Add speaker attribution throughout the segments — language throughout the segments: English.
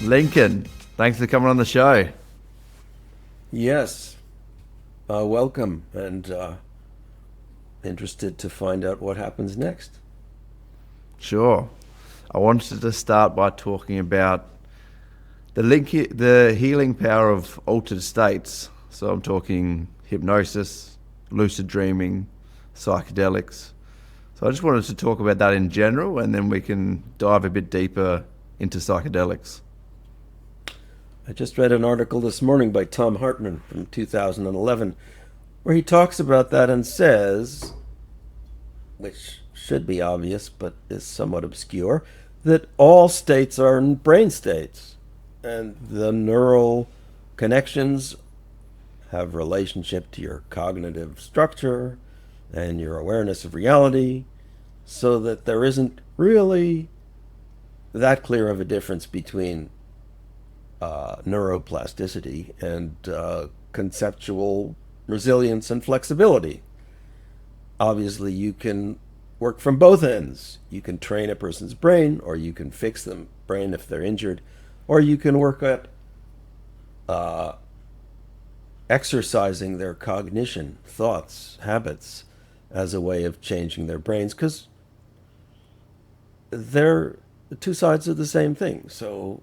Speaker 1: Lincoln, thanks for coming on the show.
Speaker 2: Yes, welcome, and interested to find out what happens next.
Speaker 1: Sure. I wanted to start by talking about the healing power of altered states. So I'm talking hypnosis, lucid dreaming, psychedelics. So I just wanted to talk about that in general, and then we can dive a bit deeper into psychedelics.
Speaker 2: I just read an article this morning by Tom Hartman from 2011 where he talks about that and says, which should be obvious but is somewhat obscure, that all states are brain states and the neural connections have relationship to your cognitive structure and your awareness of reality, so that there isn't really that clear of a difference between neuroplasticity and conceptual resilience and flexibility. Obviously, you can work from both ends. You can train a person's brain, or you can fix them brain if they're injured, or you can work at exercising their cognition, thoughts, habits as a way of changing their brains, because they're the two sides of the same thing. So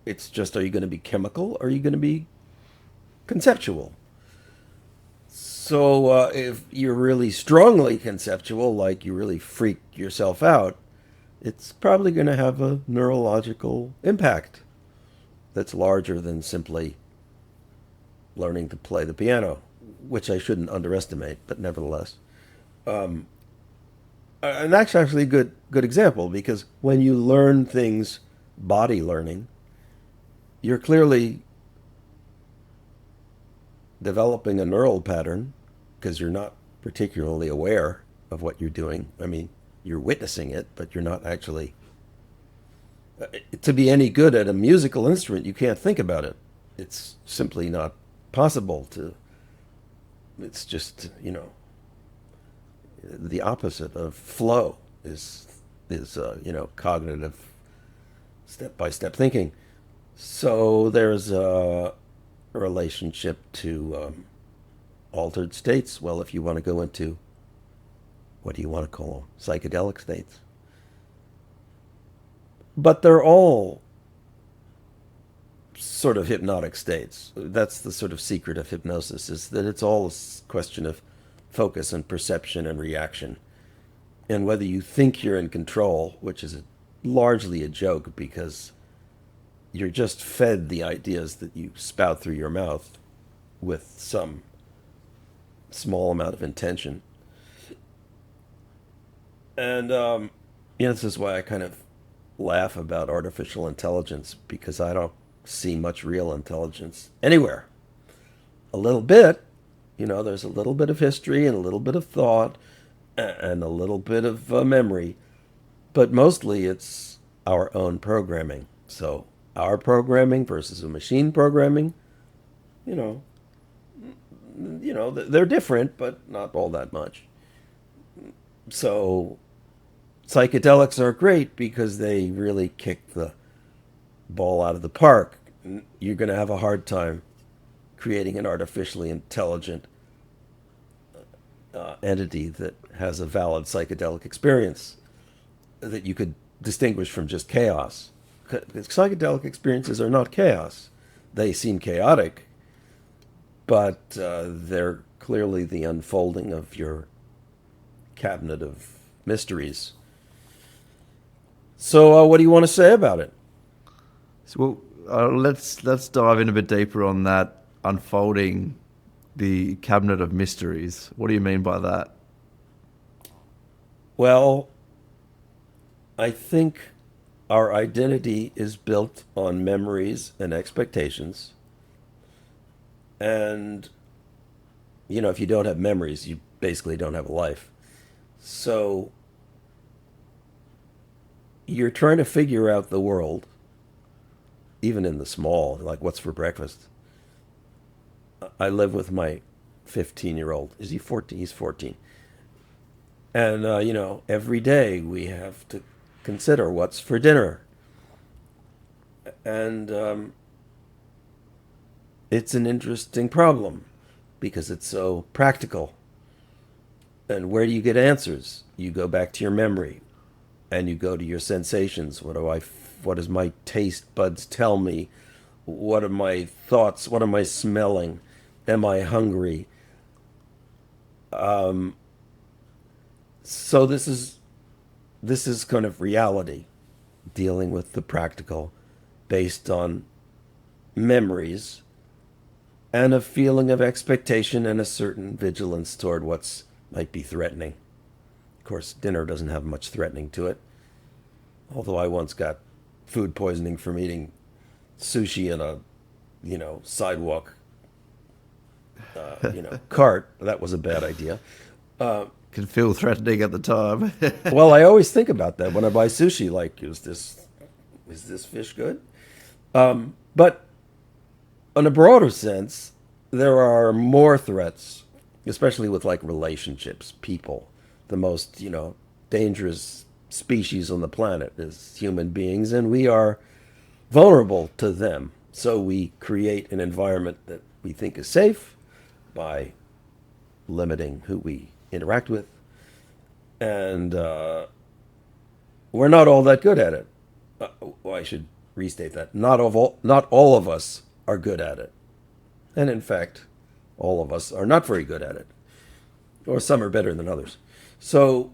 Speaker 2: it's just, are you going to be chemical or are you going to be conceptual? So if you're really strongly conceptual, like you really freak yourself out, it's probably going to have a neurological impact that's larger than simply learning to play the piano, which I shouldn't underestimate, but nevertheless. And that's actually a good example, because when you learn things body learning, you're clearly developing a neural pattern because you're not particularly aware of what you're doing. I mean, you're witnessing it, but you're not actually. To be any good at a musical instrument, you can't think about it. It's simply not possible to. It's just, the opposite of flow is cognitive step by step thinking. So there's a relationship to altered states. Well, if you want to go into, what do you want to call them? Psychedelic states. But they're all sort of hypnotic states. That's the sort of secret of hypnosis, is that it's all a question of focus and perception and reaction. And whether you think you're in control, which is largely a joke because you're just fed the ideas that you spout through your mouth with some small amount of intention. And, this is why I kind of laugh about artificial intelligence, because I don't see much real intelligence anywhere. A little bit, there's a little bit of history and a little bit of thought and a little bit of memory, but mostly it's our own programming. So our programming versus a machine programming, they're different, but not all that much. So psychedelics are great because they really kick the ball out of the park. You're going to have a hard time creating an artificially intelligent entity that has a valid psychedelic experience that you could distinguish from just chaos. Psychedelic experiences are not chaos. They seem chaotic, but they're clearly the unfolding of your cabinet of mysteries. So what do you want to say about it?
Speaker 1: So let's dive in a bit deeper on that unfolding the cabinet of mysteries. What do you mean by that?
Speaker 2: Well, I think our identity is built on memories and expectations. And, if you don't have memories, you basically don't have a life. So you're trying to figure out the world, even in the small, like what's for breakfast. I live with my 15-year-old. Is he 14? He's 14. And, every day we have to consider what's for dinner. And it's an interesting problem because it's so practical. And where do you get answers? You go back to your memory and you go to your sensations. What does my taste buds tell me? What are my thoughts? What am I smelling? Am I hungry? So this is kind of reality, dealing with the practical based on memories and a feeling of expectation and a certain vigilance toward what's might be threatening. Of course, dinner doesn't have much threatening to it. Although I once got food poisoning from eating sushi in a, sidewalk, cart. That was a bad idea.
Speaker 1: Can feel threatening at the time.
Speaker 2: Well, I always think about that when I buy sushi. Like, is this fish good? But in a broader sense, there are more threats, especially with like relationships, people. The most, dangerous species on the planet is human beings, and we are vulnerable to them. So we create an environment that we think is safe by limiting who we interact with. And we're not all that good at it. Well, I should restate that. Not all of us are good at it. And in fact, all of us are not very good at it. Or some are better than others. So,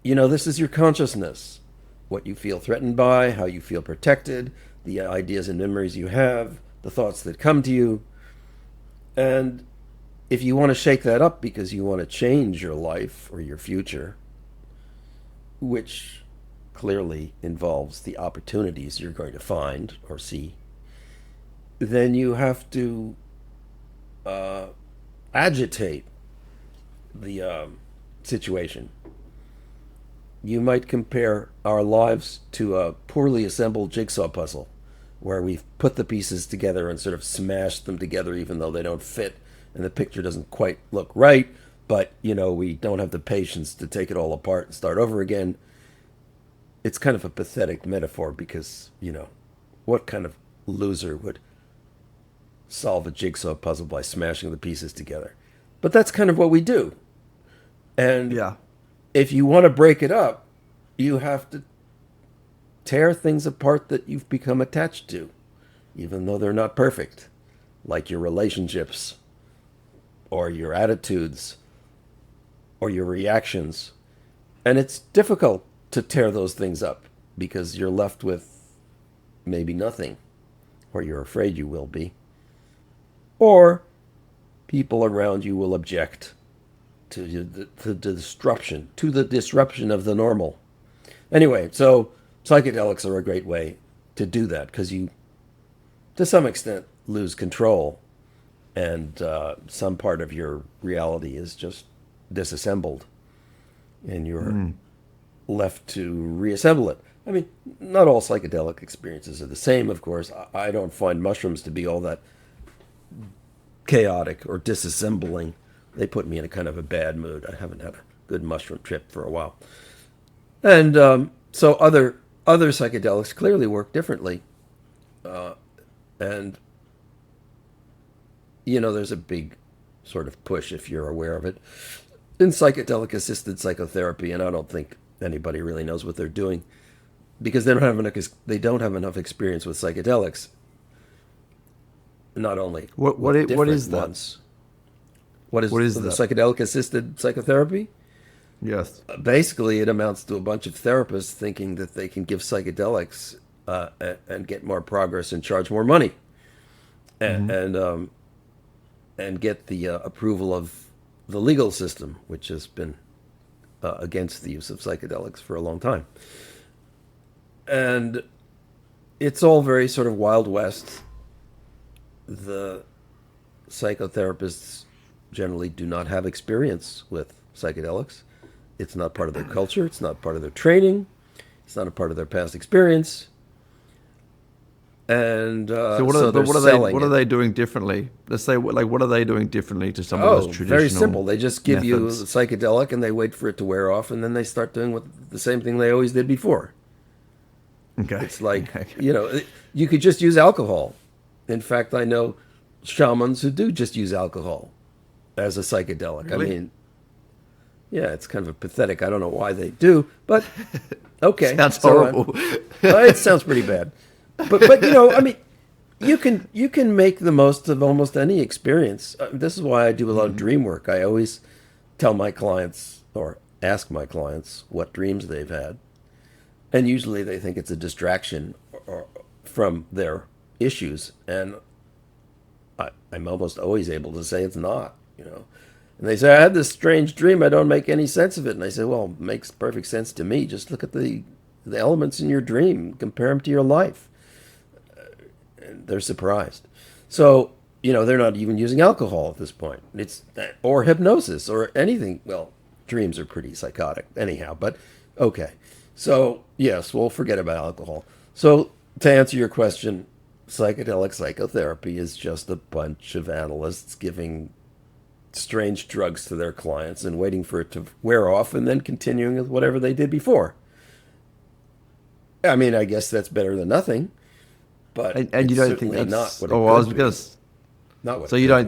Speaker 2: this is your consciousness. What you feel threatened by, how you feel protected, the ideas and memories you have, the thoughts that come to you. And if you want to shake that up because you want to change your life or your future, which clearly involves the opportunities you're going to find or see, then you have to agitate the situation. You might compare our lives to a poorly assembled jigsaw puzzle where we've put the pieces together and sort of smashed them together even though they don't fit and the picture doesn't quite look right, but, we don't have the patience to take it all apart and start over again. It's kind of a pathetic metaphor because, what kind of loser would solve a jigsaw puzzle by smashing the pieces together? But that's kind of what we do. And
Speaker 1: Yeah.
Speaker 2: if you want to break it up, you have to tear things apart that you've become attached to, even though they're not perfect, like your relationships or your attitudes or your reactions. And it's difficult to tear those things up because you're left with maybe nothing, or you're afraid you will be, or people around you will object to the disruption of the normal. Anyway, so psychedelics are a great way to do that because you, to some extent, lose control, and some part of your reality is just disassembled, and you're left to reassemble it. I mean, not all psychedelic experiences are the same, of course. I don't find mushrooms to be all that chaotic or disassembling. They put me in a kind of a bad mood. I haven't had a good mushroom trip for a while. And so other psychedelics clearly work differently. And, there's a big sort of push, if you're aware of it, in psychedelic-assisted psychotherapy, and I don't think anybody really knows what they're doing because they don't have enough experience with psychedelics. Not only
Speaker 1: What is that?
Speaker 2: ones. What is
Speaker 1: What is
Speaker 2: the
Speaker 1: that?
Speaker 2: psychedelic-assisted psychotherapy?
Speaker 1: Yes.
Speaker 2: Basically, it amounts to a bunch of therapists thinking that they can give psychedelics and get more progress and charge more money, and get the approval of the legal system, which has been against the use of psychedelics for a long time. And it's all very sort of Wild West. The psychotherapists generally do not have experience with psychedelics. It's not part of their culture. It's not part of their training. It's not a part of their past experience. And
Speaker 1: So what are they doing differently? Let's say, what are they doing differently to some of those traditional
Speaker 2: very simple. They just give you
Speaker 1: methods?
Speaker 2: the psychedelic and they wait for it to wear off, and then they start doing the same thing they always did before.
Speaker 1: Okay.
Speaker 2: It's like,
Speaker 1: Okay.
Speaker 2: you could just use alcohol. In fact, I know shamans who do just use alcohol as a psychedelic. I
Speaker 1: Really?
Speaker 2: mean, yeah, it's kind of pathetic. I don't know why they do, but okay.
Speaker 1: Sounds
Speaker 2: So,
Speaker 1: horrible.
Speaker 2: it sounds pretty bad. But I mean, you can make the most of almost any experience. This is why I do a lot of dream work. I always tell my clients or ask my clients what dreams they've had, and usually they think it's a distraction from their issues, and I'm almost always able to say it's not. And they say, I had this strange dream. I don't make any sense of it. And I say, well, it makes perfect sense to me. Just look at the elements in your dream, compare them to your life. And they're surprised. So, they're not even using alcohol at this point. Or hypnosis or anything. Well, dreams are pretty psychotic anyhow, but okay. So, yes, we'll forget about alcohol. So, to answer your question, psychedelic psychotherapy is just a bunch of analysts giving strange drugs to their clients and waiting for it to wear off and then continuing with whatever they did before. I mean, I guess that's better than nothing, but
Speaker 1: And you
Speaker 2: it's
Speaker 1: don't think
Speaker 2: certainly
Speaker 1: that's...
Speaker 2: not what it
Speaker 1: Oh, I was
Speaker 2: could
Speaker 1: going
Speaker 2: be.
Speaker 1: to...
Speaker 2: Not what
Speaker 1: So
Speaker 2: it
Speaker 1: you
Speaker 2: could
Speaker 1: don't...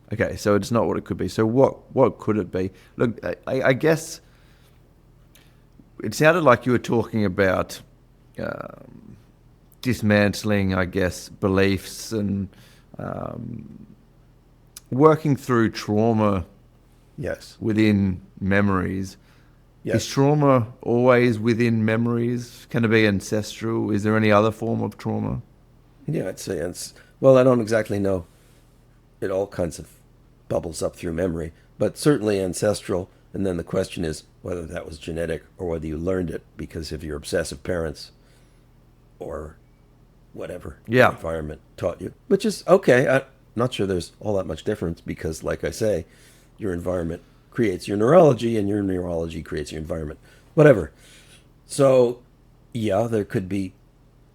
Speaker 2: be.
Speaker 1: Okay, so it's not what it could be. So what could it be? Look, I guess it sounded like you were talking about dismantling, I guess, beliefs and working through trauma
Speaker 2: Yes.
Speaker 1: within memories.
Speaker 2: Yes.
Speaker 1: Is trauma always within memories? Can it be ancestral? Is there any other form of trauma?
Speaker 2: Yeah, I'd say well, I don't exactly know. It all kinds of bubbles up through memory, but certainly ancestral. And then the question is whether that was genetic or whether you learned it because of your obsessive parents or whatever the environment taught you, which is okay. I'm not sure there's all that much difference because, like I say, your environment creates your neurology and your neurology creates your environment, whatever. So, yeah, there could be,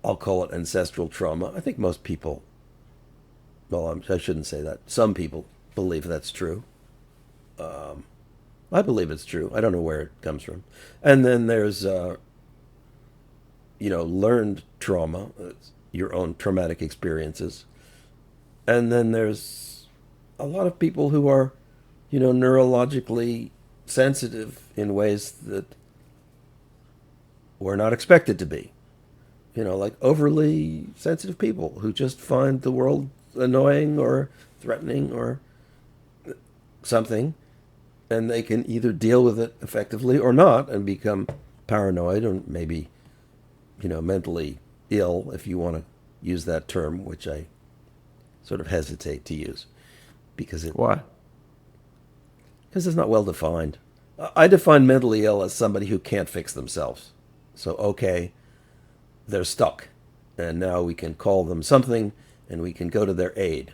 Speaker 2: I'll call it ancestral trauma. I think most people, well, I shouldn't say that. Some people believe that's true. I believe it's true. I don't know where it comes from. And then there's, learned trauma, your own traumatic experiences. And then there's a lot of people who are, neurologically sensitive in ways that were not expected to be. Like overly sensitive people who just find the world annoying or threatening or something, and they can either deal with it effectively or not and become paranoid or maybe, mentally ill, if you want to use that term, which I sort of hesitate to use because
Speaker 1: Why?
Speaker 2: because it's not well defined. I define mentally ill as somebody who can't fix themselves. So, okay, they're stuck, and now we can call them something, and we can go to their aid.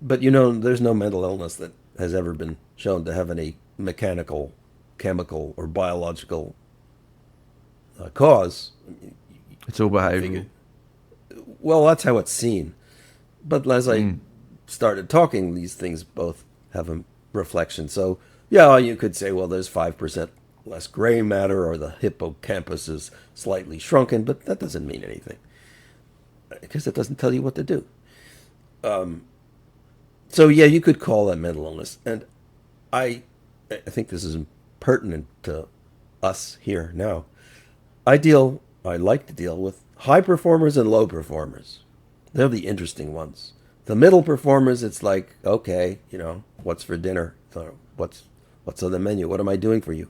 Speaker 2: But there's no mental illness that has ever been shown to have any mechanical, chemical, or biological cause.
Speaker 1: It's all behavioral.
Speaker 2: Well, that's how it's seen. But as I started talking, these things both have a reflection. So, yeah, you could say, well, there's 5% less gray matter, or the hippocampus is slightly shrunken, but that doesn't mean anything because it doesn't tell you what to do. So, yeah, you could call that mental illness. And I think this is pertinent to us here now. I like to deal with high performers and low performers. They're the interesting ones. The middle performers, it's like, okay, what's for dinner? What's on the menu? What am I doing for you?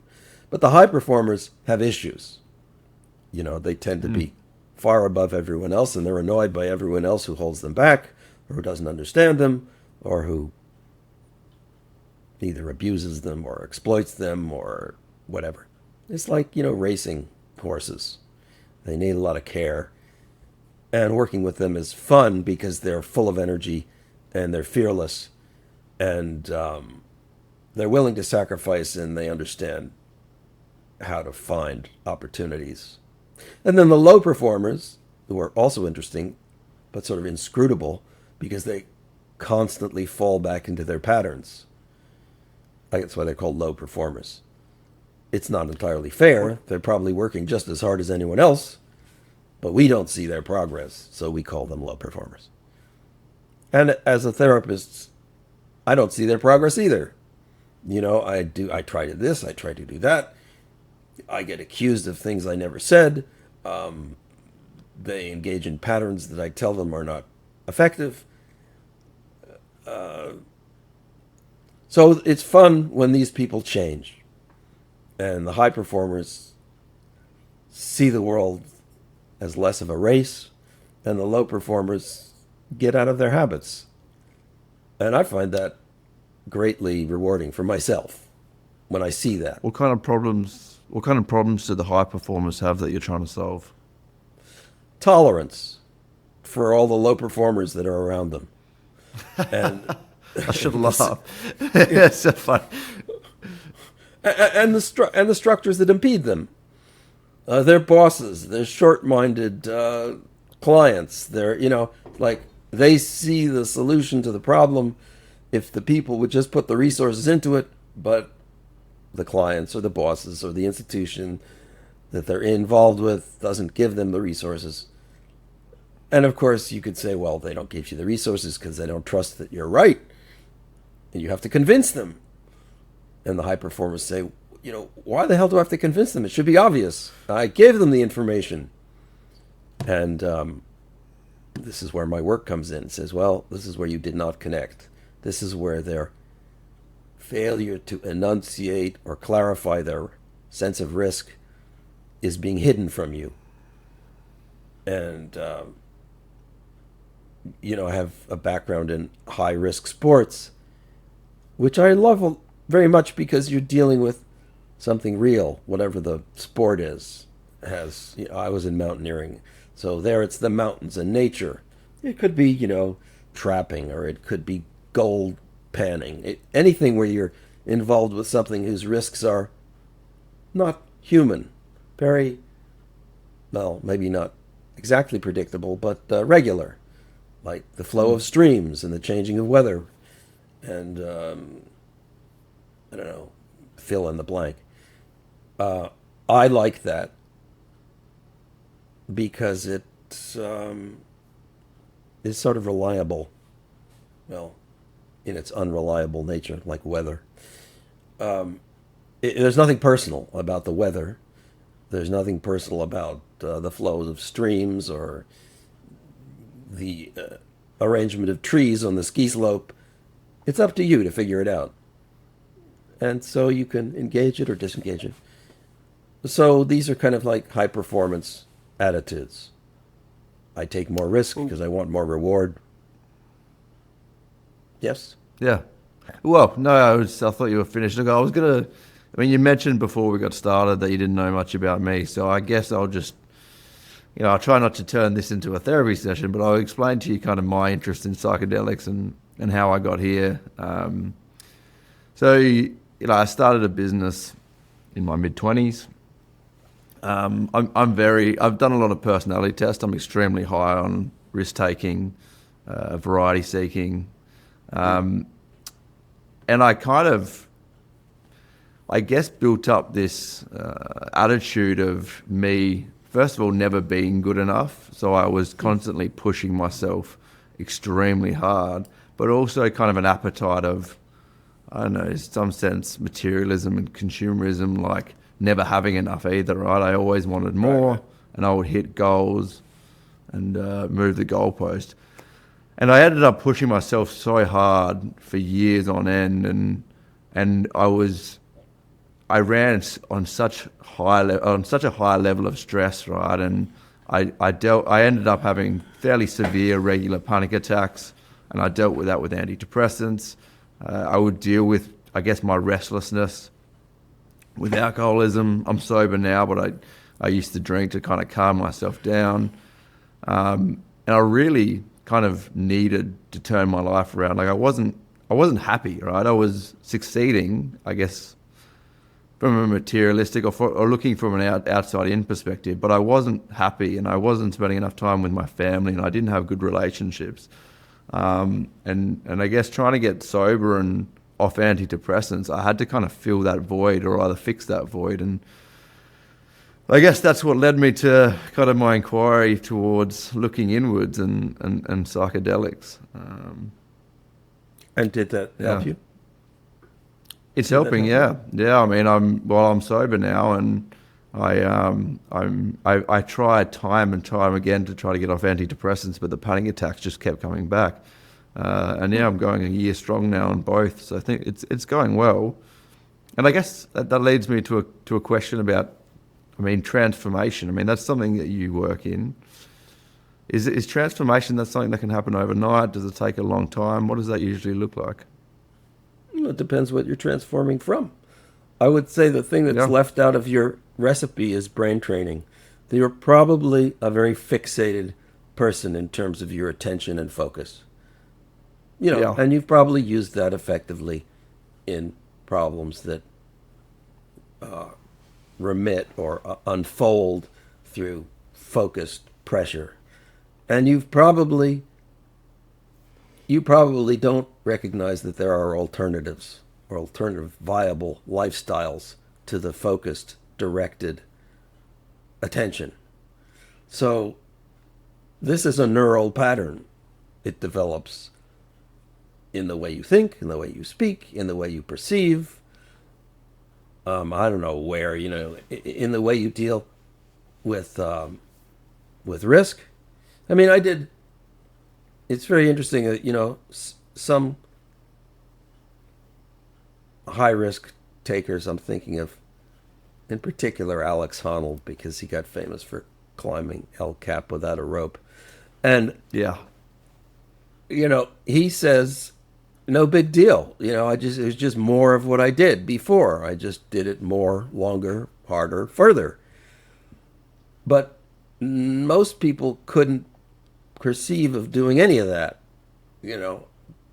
Speaker 2: But the high performers have issues. They tend to be far above everyone else, and they're annoyed by everyone else who holds them back, or who doesn't understand them, or who either abuses them or exploits them or whatever. It's like, racing horses. They need a lot of care. And working with them is fun because they're full of energy and they're fearless and they're willing to sacrifice and they understand how to find opportunities. And then the low performers, who are also interesting, but sort of inscrutable because they constantly fall back into their patterns. That's why they're called low performers. it's not entirely fair. They're probably working just as hard as anyone else, but we don't see their progress, so we call them low performers. And as a therapist, I don't see their progress either. I try to this, I try to do that. I get accused of things I never said. They engage in patterns that I tell them are not effective. So it's fun when these people change. And the high performers see the world as less of a race, and the low performers get out of their habits. And I find that greatly rewarding for myself when I see that.
Speaker 1: What kind of problems do the high performers have that you're trying to solve?
Speaker 2: Tolerance for all the low performers that are around them. And
Speaker 1: I should laugh. It's so funny.
Speaker 2: And the structures that impede them. Their bosses, their short-minded clients. They're, they see the solution to the problem if the people would just put the resources into it, but the clients or the bosses or the institution that they're involved with doesn't give them the resources. And of course, you could say, well, they don't give you the resources because they don't trust that you're right. And you have to convince them. And the high performers say, why the hell do I have to convince them? It should be obvious. I gave them the information. And this is where my work comes in. It says, well, this is where you did not connect. This is where their failure to enunciate or clarify their sense of risk is being hidden from you. And, I have a background in high-risk sports, which I love very much because you're dealing with something real, whatever the sport is. I was in mountaineering, so there it's the mountains and nature. It could be, trapping, or it could be gold panning. Anything where you're involved with something whose risks are not human, very, well, maybe not exactly predictable, but regular, like the flow of streams and the changing of weather, and I don't know, fill in the blank. I like that because it is sort of reliable, well, in its unreliable nature, like weather. There's nothing personal about the weather. There's nothing personal about the flows of streams or the arrangement of trees on the ski slope. It's up to you to figure it out. And so you can engage it or disengage it. So these are kind of like high performance attitudes. I take more risk because I want more reward. Yes?
Speaker 1: Yeah. Well, no, I thought you were finished. Look, you mentioned before we got started that you didn't know much about me, so I guess I'll just, I'll try not to turn this into a therapy session, but I'll explain to you kind of my interest in psychedelics and how I got here. I started a business in my mid-20s. I've done a lot of personality tests. I'm extremely high on risk-taking, variety seeking. And I kind of, I guess, built up this attitude of me, first of all, never being good enough. So I was constantly pushing myself extremely hard, but also kind of an appetite of, I don't know, in some sense, materialism and consumerism, like never having enough either, right? I always wanted more, right. And I would hit goals and move the goalpost. And I ended up pushing myself so hard for years on end, and I ran on such a high level of stress, right? And I ended up having fairly severe regular panic attacks, and I dealt with that with antidepressants. I would deal with, I guess, my restlessness with alcoholism. I'm sober now, but I used to drink to kind of calm myself down. And I really kind of needed to turn my life around. Like I wasn't happy, right? I was succeeding, I guess, from a materialistic or looking from an outside in perspective, but I wasn't happy, and I wasn't spending enough time with my family, and I didn't have good relationships. And I guess trying to get sober and off antidepressants, I had to kind of fill that void or either fix that void. And I guess that's what led me to kind of my inquiry towards looking inwards and psychedelics.
Speaker 2: And did that help you?
Speaker 1: It's helping, yeah. Yeah, I mean, I'm sober now, and I tried time and time again to try to get off antidepressants, but the panic attacks just kept coming back. And yeah, I'm going a year strong now on both, so I think it's going well. And I guess that leads me to a question about, I mean, transformation. I mean, that's something that you work in. Is transformation, that's something that can happen overnight? Does it take a long time? What does that usually look like?
Speaker 2: Well, it depends what you're transforming from. I would say the thing that's left out of your recipe is brain training. You're probably a very fixated person in terms of your attention and focus. And you've probably used that effectively in problems that remit or unfold through focused pressure. And you probably don't recognize that there are alternatives or alternative viable lifestyles to the focused, directed attention. So this is a neural pattern. It develops in the way you think, in the way you speak, in the way you perceive. I don't know where, in the way you deal with risk. I mean, it's very interesting that, some high-risk takers, I'm thinking of, in particular, Alex Honnold, because he got famous for climbing El Cap without a rope. And, he says, no big deal. It was just more of what I did before. I just did it more, longer, harder, further. But most people couldn't perceive of doing any of that.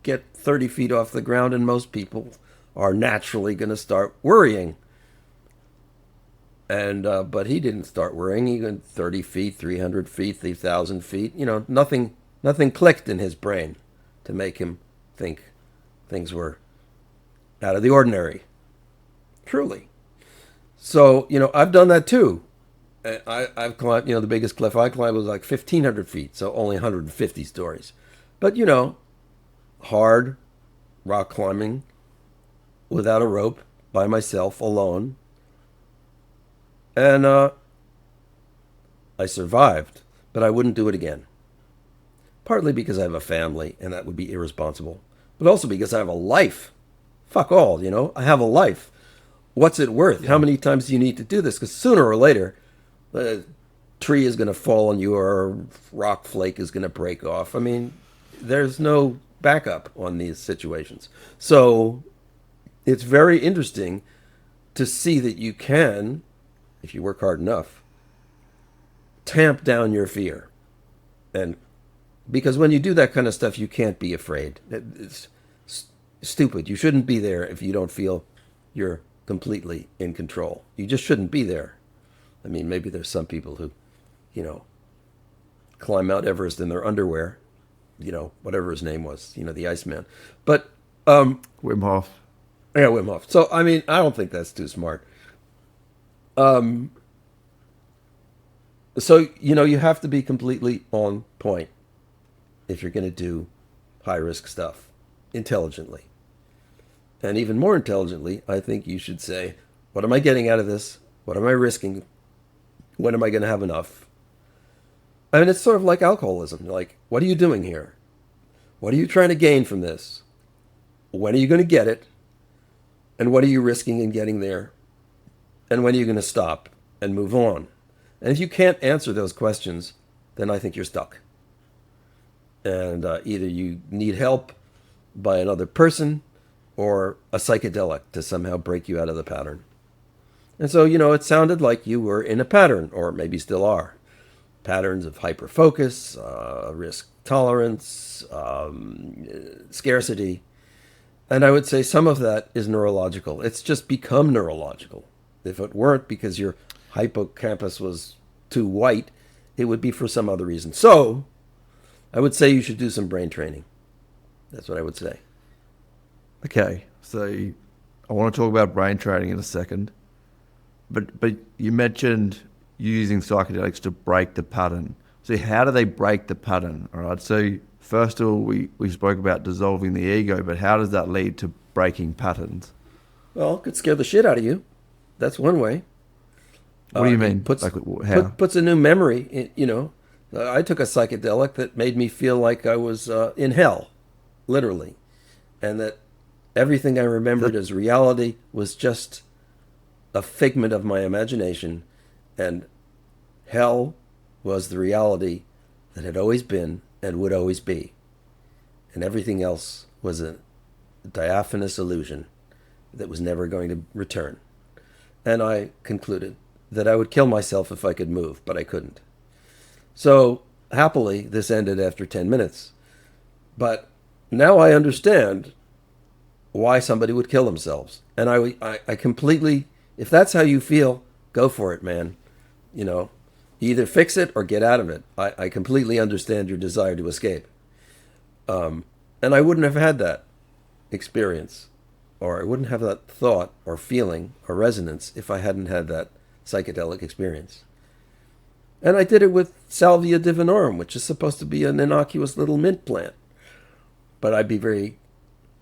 Speaker 2: Get 30 feet off the ground, and most people are naturally going to start worrying. And but he didn't start worrying. He went 30 feet, 300 feet, 3,000 feet. Nothing clicked in his brain to make him think things were out of the ordinary. Truly. So, I've done that too. I've climbed, the biggest cliff I climbed was like 1,500 feet, so only 150 stories. But, hard rock climbing without a rope, by myself, alone. And I survived, but I wouldn't do it again. Partly because I have a family, and that would be irresponsible. But also because I have a life. Fuck all, I have a life. What's it worth? Yeah. How many times do you need to do this? Because sooner or later, a tree is going to fall on you or a rock flake is going to break off. I mean, there's no backup on these situations. So it's very interesting to see that you can, if you work hard enough, tamp down your fear. And because when you do that kind of stuff, you can't be afraid. It's stupid. You shouldn't be there if you don't feel you're completely in control. You just shouldn't be there. I mean, maybe there's some people who, climb Mount Everest in their underwear, whatever his name was, the Iceman. But
Speaker 1: Wim Hof.
Speaker 2: Yeah, Wim Hof. So, I mean, I don't think that's too smart. So, you have to be completely on point if you're going to do high-risk stuff intelligently. And even more intelligently, I think you should say, what am I getting out of this? What am I risking? When am I going to have enough? I mean, it's sort of like alcoholism. Like, what are you doing here? What are you trying to gain from this? When are you going to get it? And what are you risking in getting there? And when are you going to stop and move on? And if you can't answer those questions, then I think you're stuck. And either you need help by another person or a psychedelic to somehow break you out of the pattern. And so, it sounded like you were in a pattern, or maybe still are. Patterns of hyperfocus, risk tolerance, scarcity. And I would say some of that is neurological. It's just become neurological. If it weren't because your hippocampus was too white, it would be for some other reason. So I would say you should do some brain training. That's what I would say.
Speaker 1: Okay. So I want to talk about brain training in a second. But you mentioned using psychedelics to break the pattern. So how do they break the pattern? All right. So first of all, we spoke about dissolving the ego, but how does that lead to breaking patterns?
Speaker 2: Well, it could scare the shit out of you. That's one way.
Speaker 1: What do you mean?
Speaker 2: Puts,
Speaker 1: like how?
Speaker 2: puts a new memory in, I took a psychedelic that made me feel like I was in hell, literally. And that everything I remembered as reality was just a figment of my imagination, and hell was the reality that had always been and would always be. And everything else was a diaphanous illusion that was never going to return. And I concluded that I would kill myself if I could move, but I couldn't. So, happily, this ended after 10 minutes. But now I understand why somebody would kill themselves. And I completely, if that's how you feel, go for it, man. You either fix it or get out of it. I completely understand your desire to escape. And I wouldn't have had that experience, or I wouldn't have that thought or feeling or resonance if I hadn't had that psychedelic experience. And I did it with Salvia divinorum, which is supposed to be an innocuous little mint plant. But I'd be very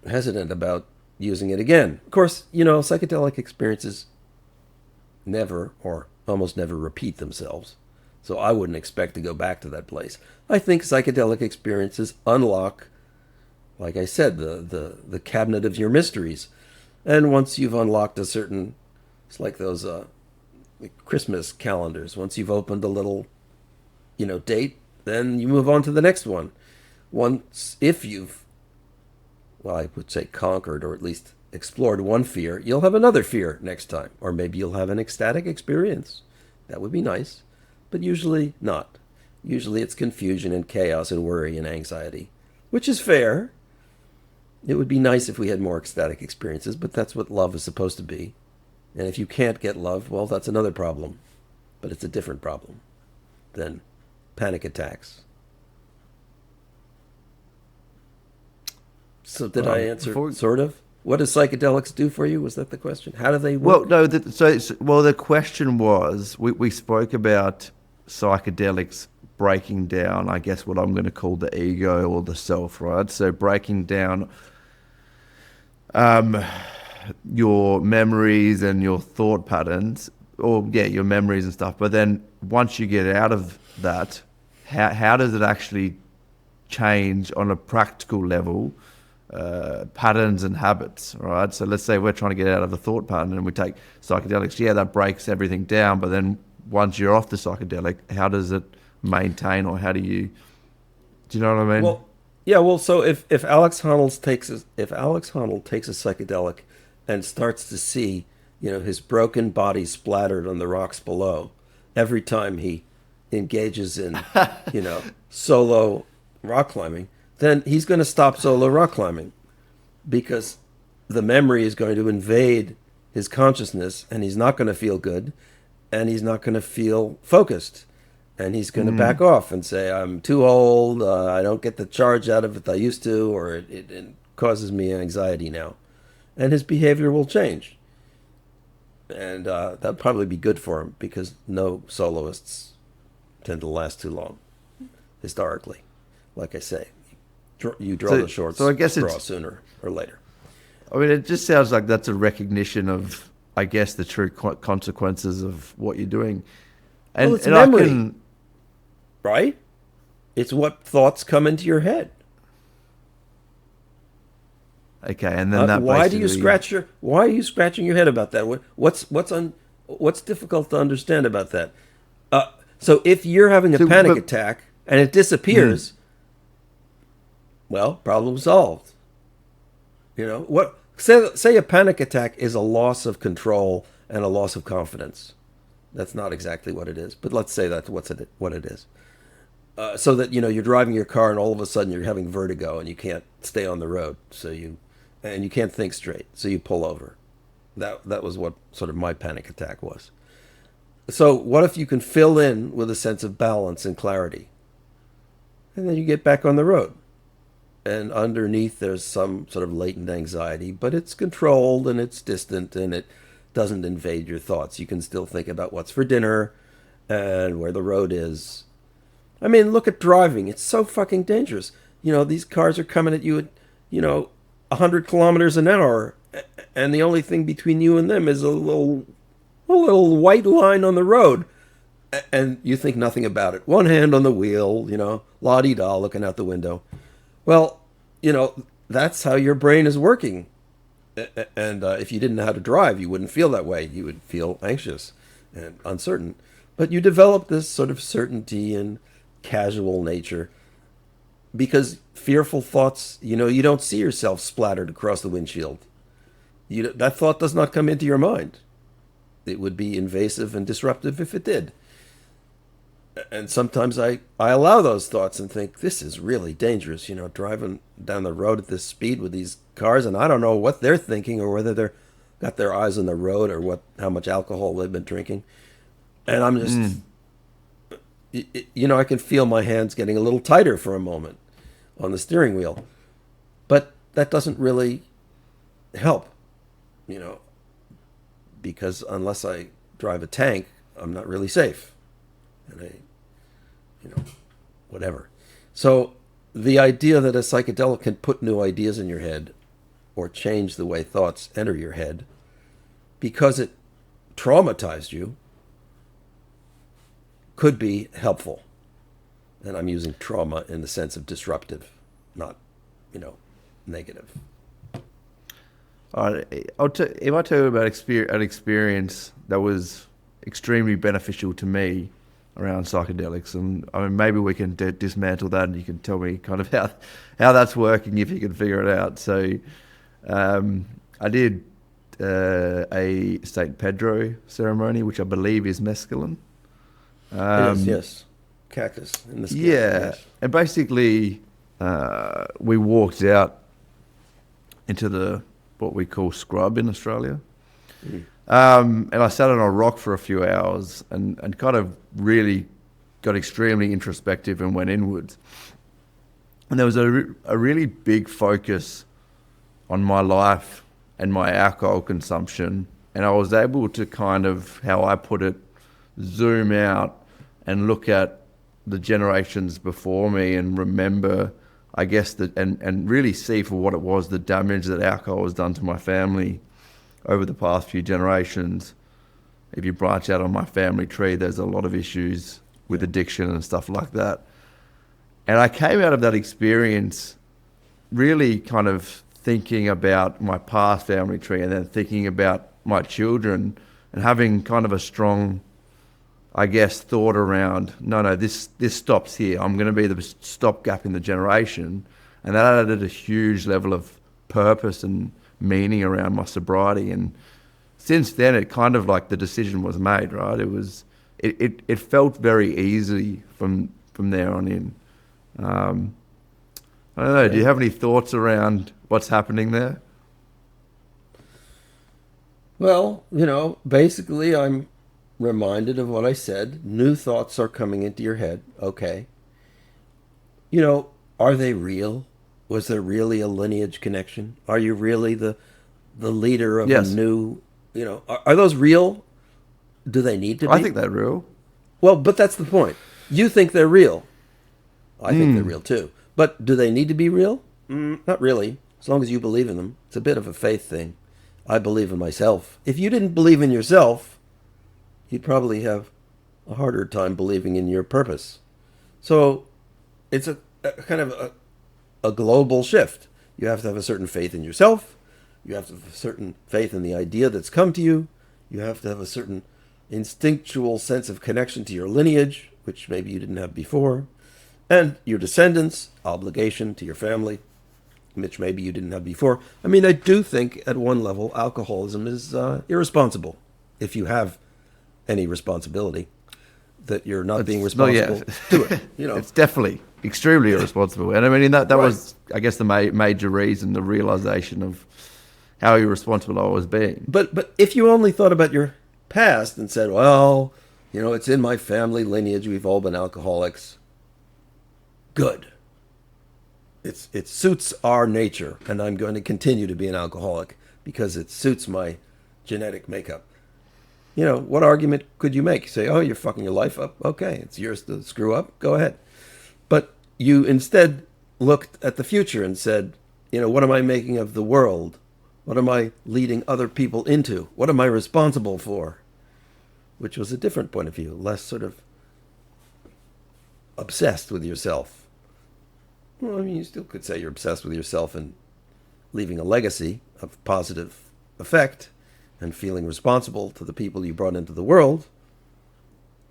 Speaker 2: hesitant about using it again. Of course, psychedelic experiences never or almost never repeat themselves. So I wouldn't expect to go back to that place. I think psychedelic experiences unlock, like I said, the cabinet of your mysteries. And once you've unlocked a certain, it's like those Christmas calendars. Once you've opened a little, date, then you move on to the next one. Once, if you've, well, I would say conquered or at least explored one fear, you'll have another fear next time. Or maybe you'll have an ecstatic experience. That would be nice. But usually not. Usually it's confusion and chaos and worry and anxiety, which is fair. It would be nice if we had more ecstatic experiences, but that's what love is supposed to be. And if you can't get love, well, that's another problem. But it's a different problem than panic attacks. So did I answer, sort of? What does psychedelics do for you? Was that the question? How do they work?
Speaker 1: Well, no. The question was, we spoke about psychedelics breaking down, I guess, what I'm going to call the ego or the self, right? So breaking down your memories and your thought patterns, or your memories and stuff. But then once you get out of that, how does it actually change on a practical level? Patterns and habits, right? So let's say we're trying to get out of a thought pattern and we take psychedelics. Yeah, that breaks everything down. But then once you're off the psychedelic, how does it maintain, or how do you know what I mean?
Speaker 2: Well, yeah. Well, so if Alex Honnold takes a psychedelic and starts to see, his broken body splattered on the rocks below every time he engages in, solo rock climbing, then he's going to stop solo rock climbing, because the memory is going to invade his consciousness, and he's not going to feel good, and he's not going to feel focused, and he's going to back off and say, I'm too old, I don't get the charge out of it I used to, or it causes me anxiety now. And his behavior will change. And that'd probably be good for him, because no soloists tend to last too long, historically. Like I say, you draw the short straw sooner or later.
Speaker 1: I mean, it just sounds like that's a recognition of, I guess, the true consequences of what you're doing. And,
Speaker 2: it's memory, right? It's what thoughts come into your head.
Speaker 1: Okay, and then that
Speaker 2: why are you scratching your head about that? What's difficult to understand about that? So if you're having a panic attack and it disappears, well, problem solved. Say a panic attack is a loss of control and a loss of confidence. That's not exactly what it is, but let's say that's what it is. So that you're driving your car and all of a sudden you're having vertigo and you can't stay on the road, and you can't think straight, so you pull over. That was what sort of my panic attack was. So what if you can fill in with a sense of balance and clarity, and then you get back on the road? and underneath there's some sort of latent anxiety, but it's controlled and it's distant and it doesn't invade your thoughts. You can still think about what's for dinner and where the road is. I mean, look at driving. It's so fucking dangerous. These cars are coming at you at, 100 kilometers an hour, and the only thing between you and them is a little white line on the road. And you think nothing about it. One hand on the wheel, la-di-da, looking out the window. Well, that's how your brain is working. And if you didn't know how to drive, you wouldn't feel that way. You would feel anxious and uncertain. But you develop this sort of certainty and casual nature because fearful thoughts, you don't see yourself splattered across the windshield. That thought does not come into your mind. It would be invasive and disruptive if it did. And sometimes I allow those thoughts and think, this is really dangerous, driving down the road at this speed with these cars, and I don't know what they're thinking or whether they're got their eyes on the road or how much alcohol they've been drinking. And I'm just, I can feel my hands getting a little tighter for a moment on the steering wheel. But that doesn't really help, because unless I drive a tank, I'm not really safe. And whatever. So the idea that a psychedelic can put new ideas in your head or change the way thoughts enter your head because it traumatized you could be helpful. And I'm using trauma in the sense of disruptive, not, negative.
Speaker 1: All right, if I tell you about an experience that was extremely beneficial to me around psychedelics, and I mean, maybe we can dismantle that, and you can tell me kind of how that's working if you can figure it out. So, I did a St. Pedro ceremony, which I believe is mescaline.
Speaker 2: It is, yes, cactus in the skin.
Speaker 1: Yeah,
Speaker 2: yes.
Speaker 1: And basically, we walked out into what we call scrub in Australia. And I sat on a rock for a few hours and kind of really got extremely introspective and went inwards. And there was a really big focus on my life and my alcohol consumption. And I was able to kind of, how I put it, zoom out and look at the generations before me and remember, I guess, and really see for what it was, the damage that alcohol has done to my family over the past few generations. If you branch out on my family tree, there's a lot of issues with addiction and stuff like that. And I came out of that experience really kind of thinking about my past family tree and then thinking about my children and having kind of a strong, I guess, thought around, no, this stops here. I'm going to be the stopgap in the generation. And that added a huge level of purpose and meaning around my sobriety. And since then, it kind of like the decision was made, right? It felt very easy from there on in. I don't know. Do you have any thoughts around what's happening there?
Speaker 2: Well, basically I'm reminded of what I said. New thoughts are coming into your head. Okay. Are they real? Was there really a lineage connection? Are you really the leader of a new, are those real? Do they need to be?
Speaker 1: I think they're real.
Speaker 2: Well, but that's the point. You think they're real. I think they're real too. But do they need to be real? Not really. As long as you believe in them. It's a bit of a faith thing. I believe in myself. If you didn't believe in yourself, you'd probably have a harder time believing in your purpose. So it's a kind of a global shift. You have to have a certain faith in yourself. You have to have a certain faith in the idea that's come to you. You have to have a certain instinctual sense of connection to your lineage, which maybe you didn't have before, and your descendants, obligation to your family, which maybe you didn't have before. I mean, I do think at one level alcoholism is irresponsible, if you have any responsibility, that you're not being responsible to it.
Speaker 1: It's definitely extremely irresponsible. And I mean, that right. was, I guess, the major reason, the realization of how irresponsible I was being.
Speaker 2: But if you only thought about your past and said, well, it's in my family lineage, we've all been alcoholics. Good. it suits our nature, and I'm going to continue to be an alcoholic because it suits my genetic makeup. What argument could you make? Say, oh, you're fucking your life up. Okay, it's yours to screw up. Go ahead. But you instead looked at the future and said, what am I making of the world? What am I leading other people into? What am I responsible for? Which was a different point of view, less sort of obsessed with yourself. Well, I mean, you still could say you're obsessed with yourself and leaving a legacy of positive effect and feeling responsible to the people you brought into the world.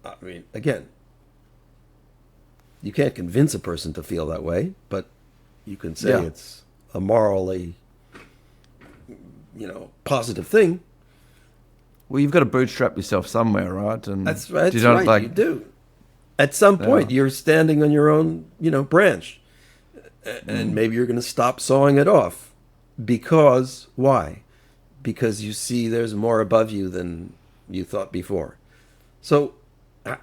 Speaker 2: I mean, again, you can't convince a person to feel that way, but you can say it's a morally, positive thing.
Speaker 1: Well, you've got to bootstrap yourself somewhere, right? And
Speaker 2: that's right. You do. At some point, you're standing on your own, branch, and maybe you're going to stop sawing it off. Because why? Because you see there's more above you than you thought before. So, I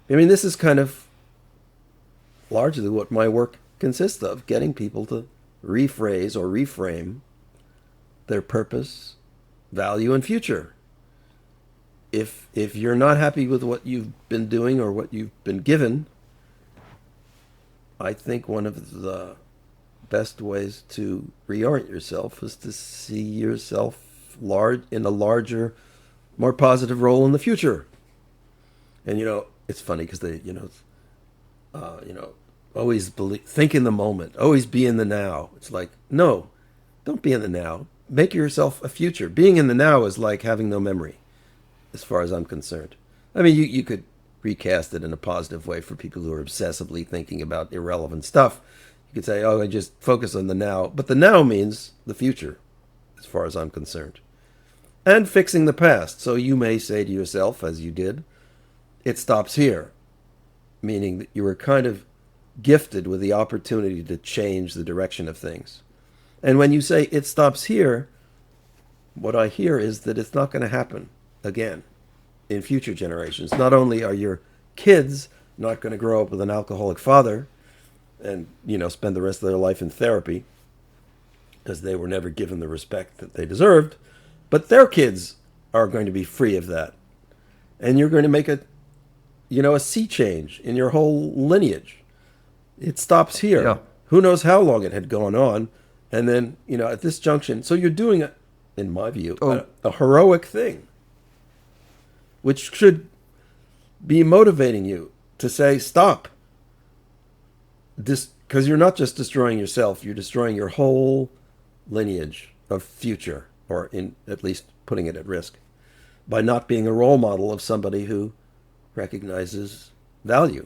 Speaker 2: mean, this is kind of largely what my work consists of, getting people to rephrase or reframe their purpose, value, and future. If you're not happy with what you've been doing or what you've been given, I think one of the best ways to reorient yourself is to see yourself in a larger, more positive role in the future. And it's funny because they always think in the moment, always be in the now. It's like, no, don't be in the now. Make yourself a future. Being in the now is like having no memory, as far as I'm concerned. I mean, you could recast it in a positive way for people who are obsessively thinking about irrelevant stuff. You could say, oh, I just focus on the now. But the now means the future, as far as I'm concerned. And fixing the past. So you may say to yourself, as you did, it stops here. Meaning that you were kind of gifted with the opportunity to change the direction of things. And when you say it stops here, what I hear is that it's not going to happen again in future generations. Not only are your kids not going to grow up with an alcoholic father and, spend the rest of their life in therapy because they were never given the respect that they deserved, but their kids are going to be free of that. And you're going to make a sea change in your whole lineage. It stops here. Yeah. Who knows how long it had gone on. And then, at this junction, so you're doing, in my view, a heroic thing, which should be motivating you to say, stop. Because you're not just destroying yourself, you're destroying your whole lineage of future, or at least putting it at risk, by not being a role model of somebody who recognizes value.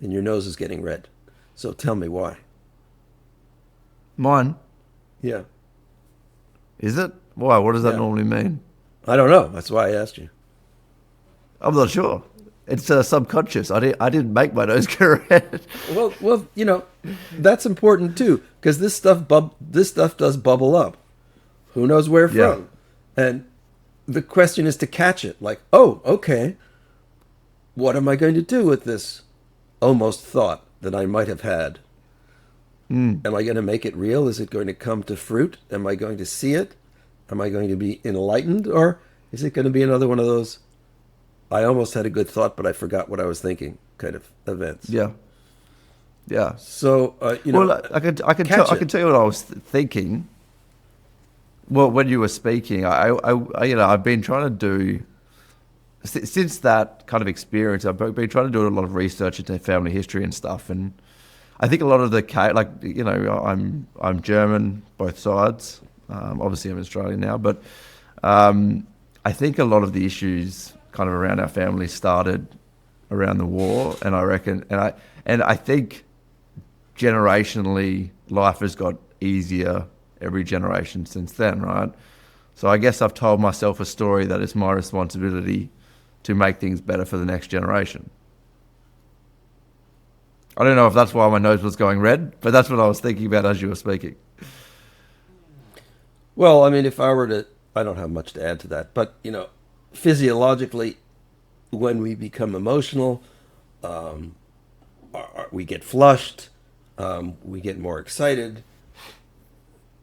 Speaker 2: And your nose is getting red. So tell me why.
Speaker 1: Mine?
Speaker 2: Yeah.
Speaker 1: Is it? Why? What does that normally mean?
Speaker 2: I don't know. That's why I asked you.
Speaker 1: I'm not sure. It's subconscious. I didn't make my nose go red.
Speaker 2: Well, that's important too, because this stuff does bubble up. Who knows where from? And the question is to catch it. Like, oh, okay. What am I going to do with this almost thought that I might have had? Am I going to make it real? Is it going to come to fruit? Am I going to see it? Am I going to be enlightened? Or is it going to be another one of those, I almost had a good thought, but I forgot what I was thinking kind of events?
Speaker 1: Yeah. Yeah.
Speaker 2: So,
Speaker 1: well, I can tell you what I was thinking. Well, when you were speaking, I've been trying to do, since that kind of experience, I've been trying to do a lot of research into family history and stuff. And I think a lot of I'm German, both sides. Obviously, I'm Australian now, but I think a lot of the issues kind of around our family started around the war, and I reckon, and I think generationally, life has got easier every generation since then, right? So I guess I've told myself a story that it's my responsibility to make things better for the next generation. I don't know if that's why my nose was going red, but that's what I was thinking about as you were speaking.
Speaker 2: Well, I mean, if I were to, I don't have much to add to that, but, physiologically, when we become emotional, we get flushed, We get more excited.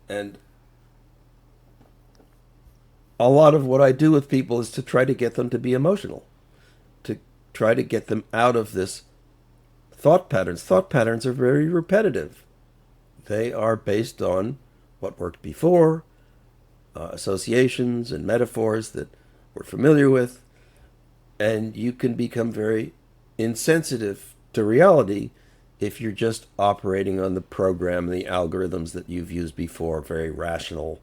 Speaker 2: And a lot of what I do with people is to try to get them to be emotional, to try to get them out of this thought patterns. Thought patterns are very repetitive. They are based on what worked before, associations and metaphors that we're familiar with, and you can become very insensitive to reality if you're just operating on the program, the algorithms that you've used before, very rational,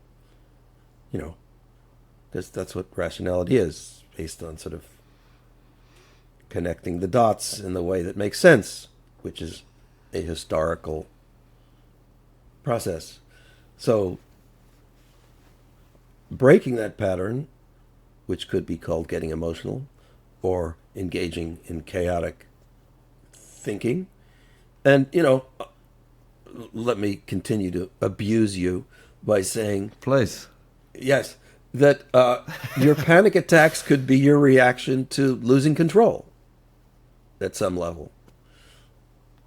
Speaker 2: because that's what rationality is, based on sort of connecting the dots in the way that makes sense, which is a historical process. So breaking that pattern, which could be called getting emotional or engaging in chaotic thinking, and, let me continue to abuse you by saying,
Speaker 1: Please.
Speaker 2: yes, that your panic attacks could be your reaction to losing control at some level.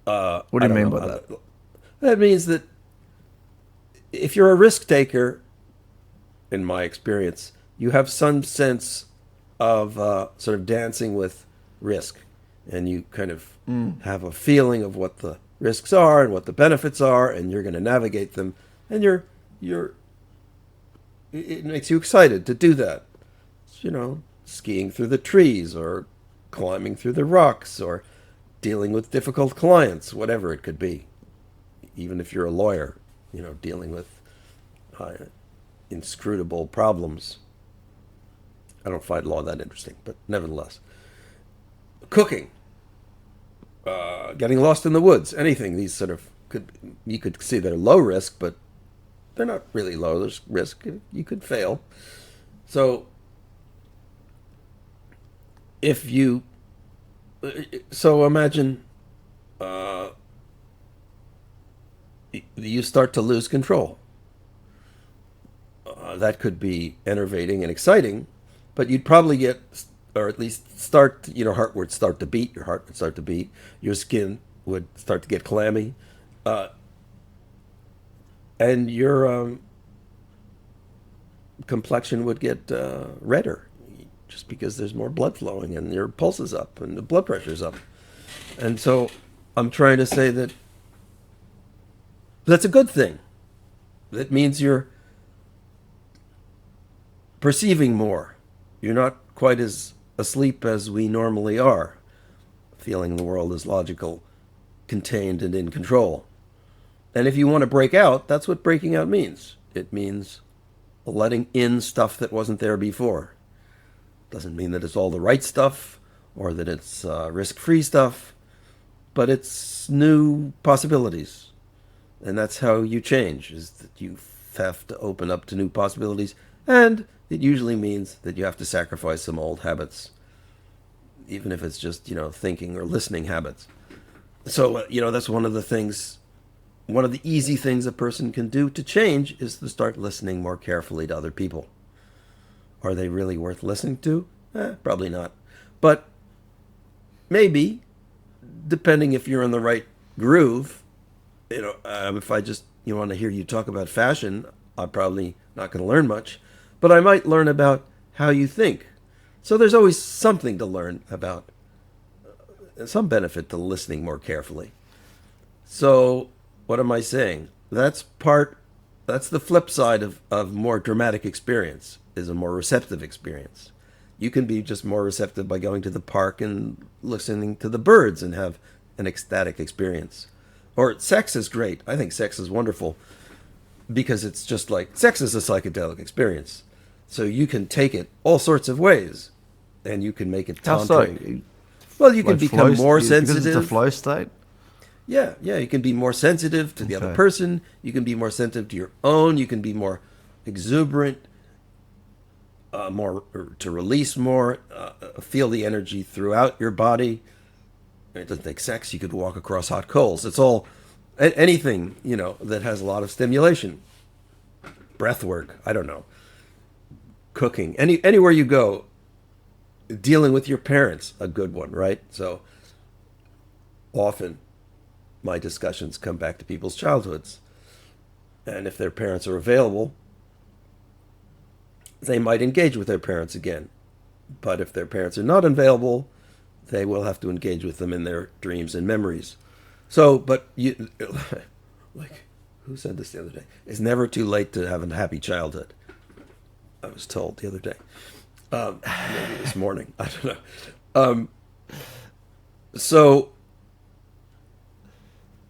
Speaker 1: What do you mean by that?
Speaker 2: That means that if you're a risk taker, in my experience, you have some sense of sort of dancing with risk, and you kind of have a feeling of what the risks are and what the benefits are, and you're going to navigate them, and it makes you excited to do that. Skiing through the trees, or climbing through the rocks, or dealing with difficult clients, whatever it could be. Even if you're a lawyer, dealing with inscrutable problems. I don't find law that interesting, but nevertheless. Cooking, getting lost in the woods, anything. These sort of you could see they're low risk, but they're not really low. There's risk. You could fail. So imagine you start to lose control. That could be enervating and exciting, but you'd probably get, or at least start, heart would start to beat, your heart would start to beat, your skin would start to get clammy, and your complexion would get redder, just because there's more blood flowing and your pulse is up and the blood pressure's up. And so I'm trying to say that that's a good thing. That means you're perceiving more. You're not quite as asleep as we normally are, feeling the world is logical, contained, and in control. And if you want to break out, that's what breaking out means. It means letting in stuff that wasn't there before. Doesn't mean that it's all the right stuff or that it's risk-free stuff, but it's new possibilities. And that's how you change, is that you have to open up to new possibilities, and it usually means that you have to sacrifice some old habits, even if it's just, thinking or listening habits. So, that's one of the easy things a person can do to change is to start listening more carefully to other people. Are they really worth listening to? Probably not. But maybe, depending if you're in the right groove, if I just want to hear you talk about fashion, I'm probably not going to learn much. But I might learn about how you think. So there's always something to learn about, some benefit to listening more carefully. So what am I saying? That's the flip side of more dramatic experience, is a more receptive experience. You can be just more receptive by going to the park and listening to the birds and have an ecstatic experience. Or sex is great. I think sex is wonderful because it's just like, sex is a psychedelic experience. So you can take it all sorts of ways, and you can make it tantric.
Speaker 1: How so?
Speaker 2: Well, you can become more sensitive.
Speaker 1: Because it's a flow state?
Speaker 2: Yeah, you can be more sensitive to the other person. You can be more sensitive to your own. You can be more exuberant, more to release more, feel the energy throughout your body. It doesn't take sex. You could walk across hot coals. It's all anything, that has a lot of stimulation. Breath work, I don't know. Cooking, anywhere you go. Dealing with your parents, a good one, right? So often my discussions come back to people's childhoods. And if their parents are available, they might engage with their parents again. But if their parents are not available, they will have to engage with them in their dreams and memories. So, but you, like, who said this the other day? It's never too late to have a happy childhood. I was told the other day. Maybe this morning. I don't know. So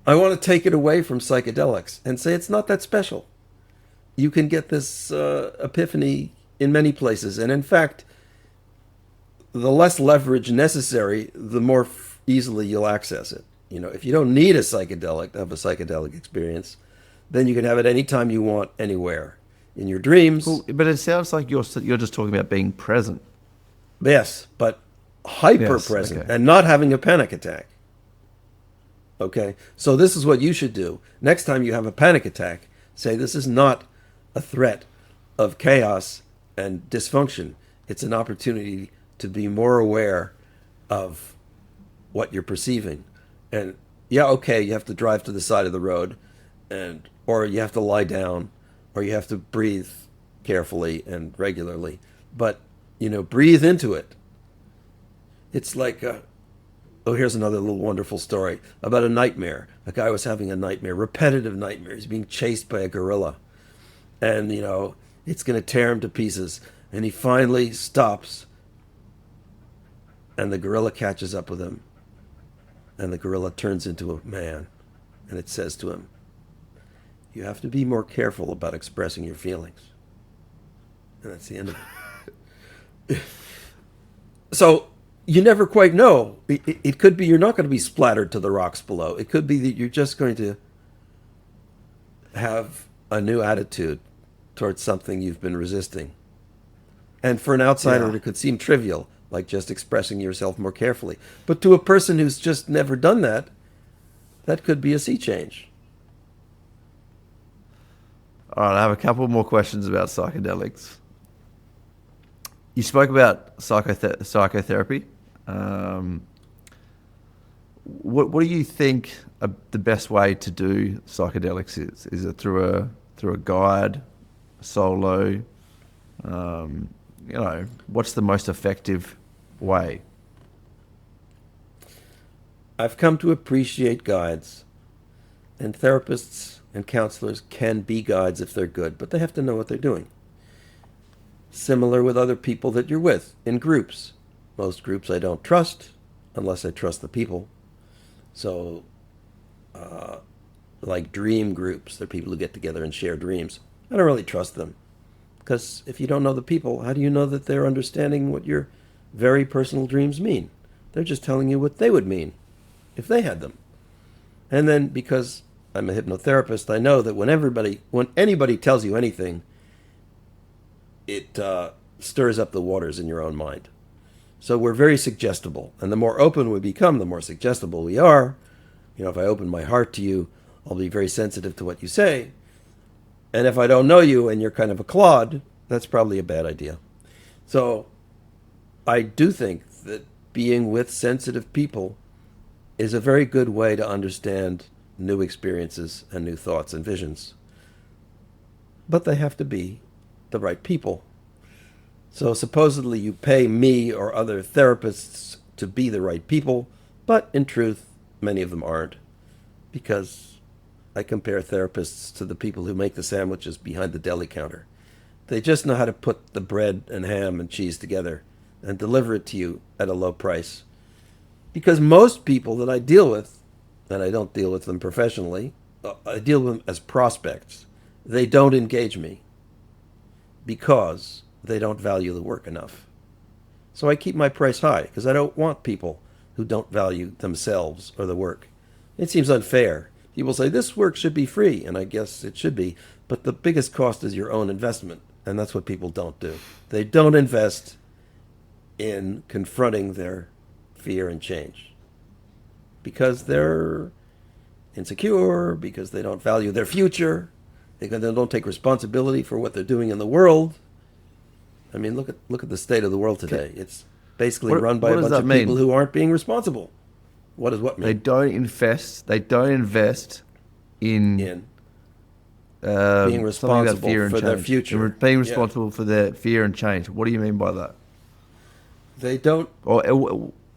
Speaker 2: I want to take it away from psychedelics and say it's not that special. You can get this epiphany in many places. And in fact, the less leverage necessary, the more easily you'll access it. You know, if you don't need a psychedelic to have a psychedelic experience, then you can have it anytime you want, anywhere. In your dreams.
Speaker 1: Cool. But it sounds like you're just talking about being present.
Speaker 2: Yes, but hyper present,
Speaker 1: okay.
Speaker 2: and not having a panic attack. Okay? So this is what you should do. Next time you have a panic attack, say this is not a threat of chaos and dysfunction. It's an opportunity to be more aware of what you're perceiving. And yeah, okay, you have to drive to the side of the road, or you have to lie down, or you have to breathe carefully and regularly. But, you know, breathe into it. It's like, here's another little wonderful story about a nightmare. A guy was having a nightmare, repetitive nightmare. He's being chased by a gorilla. And, you know, it's going to tear him to pieces. And he finally stops. And the gorilla catches up with him. And the gorilla turns into a man. And it says to him, you have to be more careful about expressing your feelings. And that's the end of it. So you never quite know. It could be you're not going to be splattered to the rocks below. It could be that you're just going to have a new attitude towards something you've been resisting. And for an outsider, it could seem trivial, like just expressing yourself more carefully. But to a person who's just never done that, that could be a sea change.
Speaker 1: All right, I have a couple more questions about psychedelics. You spoke about psychotherapy. What do you think the best way to do psychedelics is? Is it through a guide, solo? You know, what's the most effective way?
Speaker 2: I've come to appreciate guides, and therapists and counselors can be guides if they're good, but they have to know what they're doing. Similar with other people that you're with in groups. Most groups I don't trust unless I trust the people. So, like dream groups, they're people who get together and share dreams. I don't really trust them. Because if you don't know the people, how do you know that they're understanding what your very personal dreams mean? They're just telling you what they would mean if they had them. And then because I'm a hypnotherapist, I know that when anybody tells you anything, it stirs up the waters in your own mind. So we're very suggestible. And the more open we become, the more suggestible we are. You know, if I open my heart to you, I'll be very sensitive to what you say. And if I don't know you and you're kind of a clod, that's probably a bad idea. So I do think that being with sensitive people is a very good way to understand new experiences and new thoughts and visions. But they have to be the right people. So supposedly you pay me or other therapists to be the right people, but in truth, many of them aren't. Because I compare therapists to the people who make the sandwiches behind the deli counter. They just know how to put the bread and ham and cheese together and deliver it to you at a low price. Because most people that I deal with, and I don't deal with them professionally, I deal with them as prospects. They don't engage me because they don't value the work enough. So I keep my price high because I don't want people who don't value themselves or the work. It seems unfair. People say this work should be free, and I guess it should be, but the biggest cost is your own investment, and that's what people don't do. They don't invest in confronting their fear and change because they're insecure, because they don't value their future, because they don't take responsibility for what they're doing in the world. I mean, look at the state of the world today. It's basically run by a bunch of people who aren't being responsible. What does what mean?
Speaker 1: They don't invest. They don't invest in
Speaker 2: In being
Speaker 1: something about
Speaker 2: responsible
Speaker 1: fear and
Speaker 2: for their
Speaker 1: change.
Speaker 2: future.
Speaker 1: Being
Speaker 2: Yeah.
Speaker 1: responsible for their fear and change. What do you mean by that?
Speaker 2: They don't.
Speaker 1: Or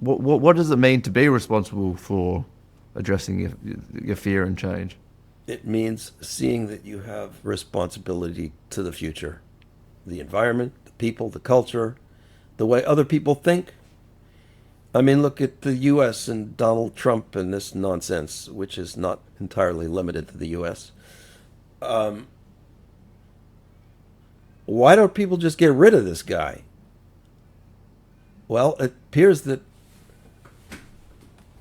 Speaker 1: what does it mean to be responsible for addressing your fear and change?
Speaker 2: It means seeing that you have responsibility to the future, the environment, the people, the culture, the way other people think. I mean, look at the U.S. and Donald Trump and this nonsense, which is not entirely limited to the U.S. Why don't people just get rid of this guy? Well, it appears that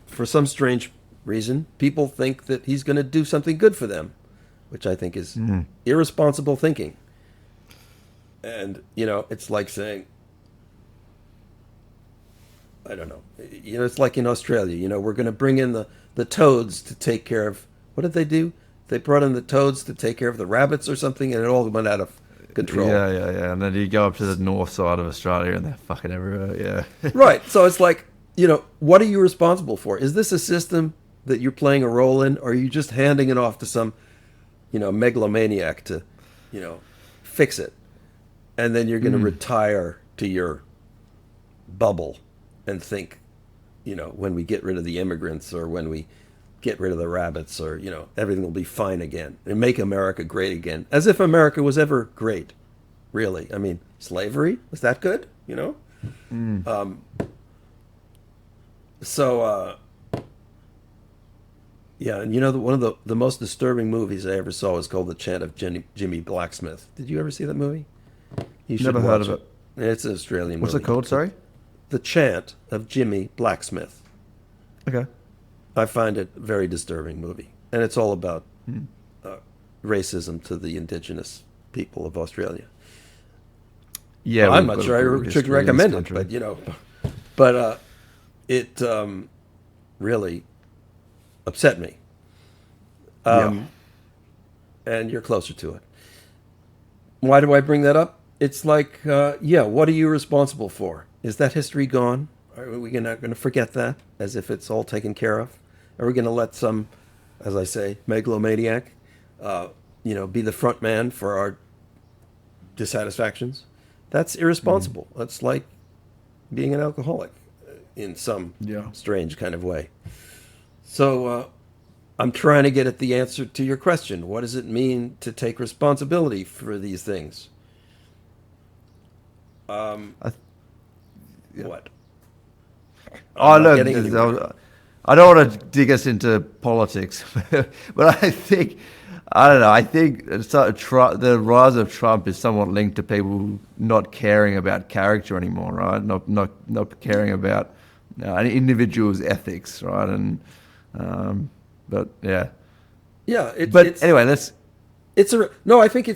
Speaker 2: for some strange reason, people think that he's going to do something good for them, which I think is irresponsible thinking. And, it's like saying, I don't know. It's like in Australia, we're going to bring in the toads to take care of, what did they do? They brought in the toads to take care of the rabbits or something, and it all went out of control.
Speaker 1: Yeah. And then you go up to the north side of Australia and they're fucking everywhere, yeah.
Speaker 2: Right. So it's like, what are you responsible for? Is this a system that you're playing a role in, or are you just handing it off to some, megalomaniac to, fix it? And then you're going to retire to your bubble and think, when we get rid of the immigrants or when we get rid of the rabbits or, everything will be fine again and make America great again. As if America was ever great, really. I mean, slavery, was that good? Yeah, and one of the most disturbing movies I ever saw was called The Chant of Jimmy Blacksmith. Did you ever see that movie? You should
Speaker 1: Never heard
Speaker 2: watch
Speaker 1: of it.
Speaker 2: It's an Australian
Speaker 1: What's
Speaker 2: movie.
Speaker 1: it called, sorry?
Speaker 2: The Chant of Jimmy Blacksmith.
Speaker 1: Okay.
Speaker 2: I find it a very disturbing movie. And it's all about racism to the Indigenous people of Australia.
Speaker 1: Yeah,
Speaker 2: I'm not sure I should recommend it, but it really upset me. And you're closer to it. Why do I bring that up? It's like, what are you responsible for? Is that history gone? Are we not going to forget that as if it's all taken care of? Are we going to let some, as I say, megalomaniac, be the front man for our dissatisfactions? That's irresponsible. That's like being an alcoholic in some strange kind of way. So I'm trying to get at the answer to your question. What does it mean to take responsibility for these things? What?
Speaker 1: I don't want to dig us into politics, but I think the rise of Trump is somewhat linked to people not caring about character anymore, right? Not caring about an individual's ethics, right? And but yeah, anyway, let's.
Speaker 2: I think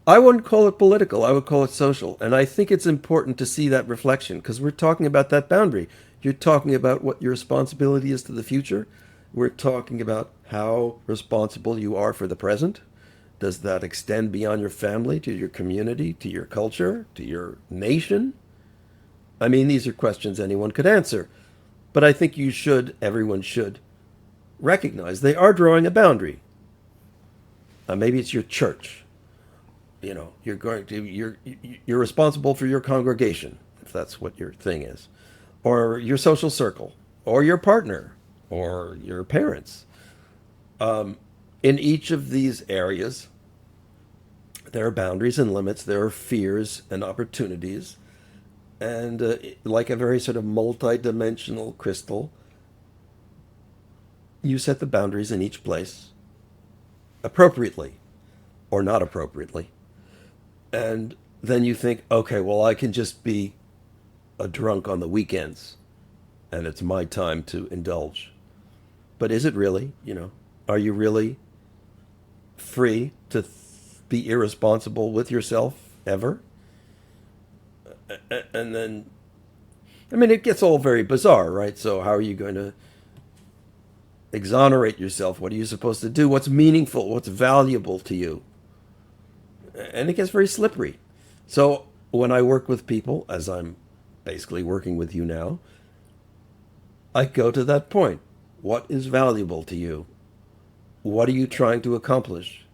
Speaker 2: I wouldn't call it political. I would call it social, and I think it's important to see that reflection because we're talking about that boundary. You're talking about what your responsibility is to the future. We're talking about how responsible you are for the present. Does that extend beyond your family, to your community, to your culture, to your nation? I mean, these are questions anyone could answer. But I think everyone should recognize they are drawing a boundary. Maybe it's your church. You're responsible for your congregation, if that's what your thing is. Or your social circle, or your partner, or your parents. In each of these areas, there are boundaries and limits, there are fears and opportunities, and like a very sort of multi-dimensional crystal, you set the boundaries in each place appropriately, or not appropriately. And then you think, okay, well, I can just be a drunk on the weekends, and it's my time to indulge. But is it really? Are you really free to be irresponsible with yourself ever? And then, it gets all very bizarre, right? So how are you going to exonerate yourself? What are you supposed to do? What's meaningful? What's valuable to you? And it gets very slippery. So when I work with people, as I'm basically working with you now, I go to that point. What is valuable to you? What are you trying to accomplish?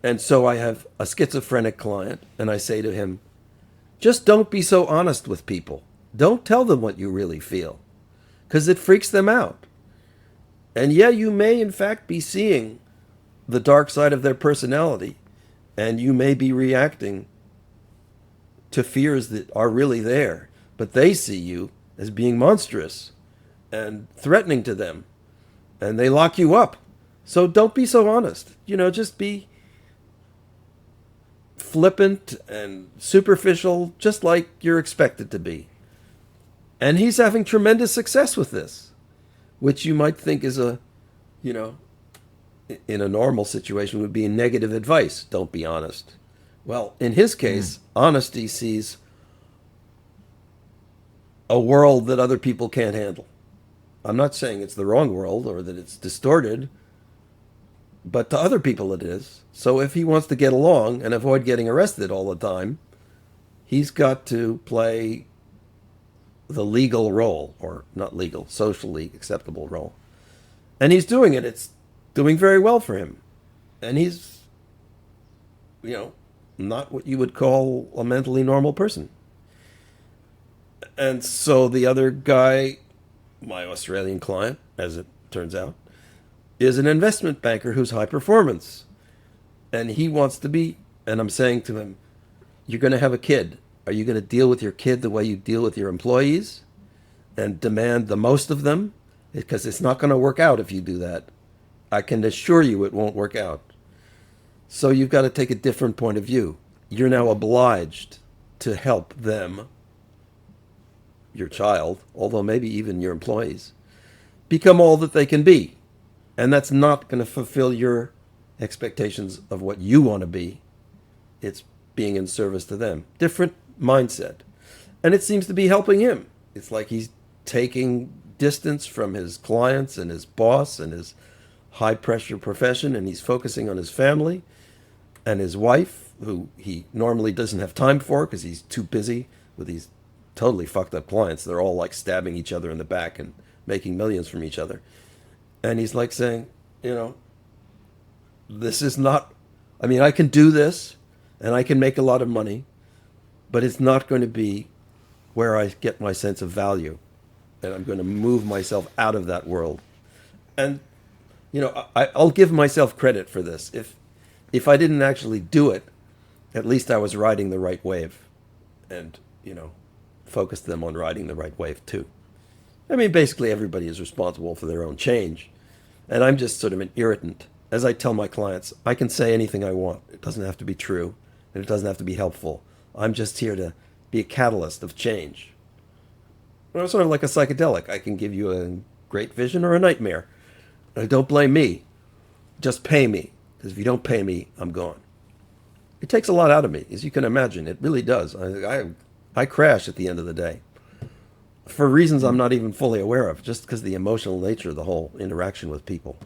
Speaker 2: And so I have a schizophrenic client, and I say to him, just don't be so honest with people. Don't tell them what you really feel, because it freaks them out. And yeah, you may in fact be seeing the dark side of their personality, and you may be reacting to fears that are really there, but they see you as being monstrous and threatening to them, and they lock you up. So don't be so honest. Just be flippant and superficial, just like you're expected to be. And he's having tremendous success with this, which you might think is in a normal situation would be negative advice. Don't be honest. Well, in his case, honesty sees a world that other people can't handle. I'm not saying it's the wrong world or that it's distorted, but to other people it is. So if he wants to get along and avoid getting arrested all the time, he's got to play the legal role, or not legal, socially acceptable role. And he's doing it. It's doing very well for him. And he's, not what you would call a mentally normal person. And so the other guy, my Australian client, as it turns out, is an investment banker who's high performance. And he wants to be, and I'm saying to him, you're going to have a kid. Are you going to deal with your kid the way you deal with your employees and demand the most of them? Because it's not going to work out if you do that. I can assure you it won't work out. So you've got to take a different point of view. You're now obliged to help them, your child, although maybe even your employees, become all that they can be. And that's not going to fulfill your expectations of what you want to be. It's being in service to them. Different mindset. And it seems to be helping him. It's like he's taking distance from his clients and his boss and his high-pressure profession, and he's focusing on his family and his wife, who he normally doesn't have time for because he's too busy with these totally fucked up clients. They're all like stabbing each other in the back and making millions from each other. And he's like saying, this is not, I can do this and I can make a lot of money, but it's not going to be where I get my sense of value. And I'm going to move myself out of that world. And, I'll give myself credit for this. If I didn't actually do it, at least I was riding the right wave. And, focus them on riding the right wave too. Basically everybody is responsible for their own change. And I'm just sort of an irritant. As I tell my clients, I can say anything I want. It doesn't have to be true, and it doesn't have to be helpful. I'm just here to be a catalyst of change. I'm sort of like a psychedelic. I can give you a great vision or a nightmare. Don't blame me. Just pay me. Because if you don't pay me, I'm gone. It takes a lot out of me, as you can imagine. It really does. I crash at the end of the day. For reasons I'm not even fully aware of, just because of the emotional nature of the whole interaction with people.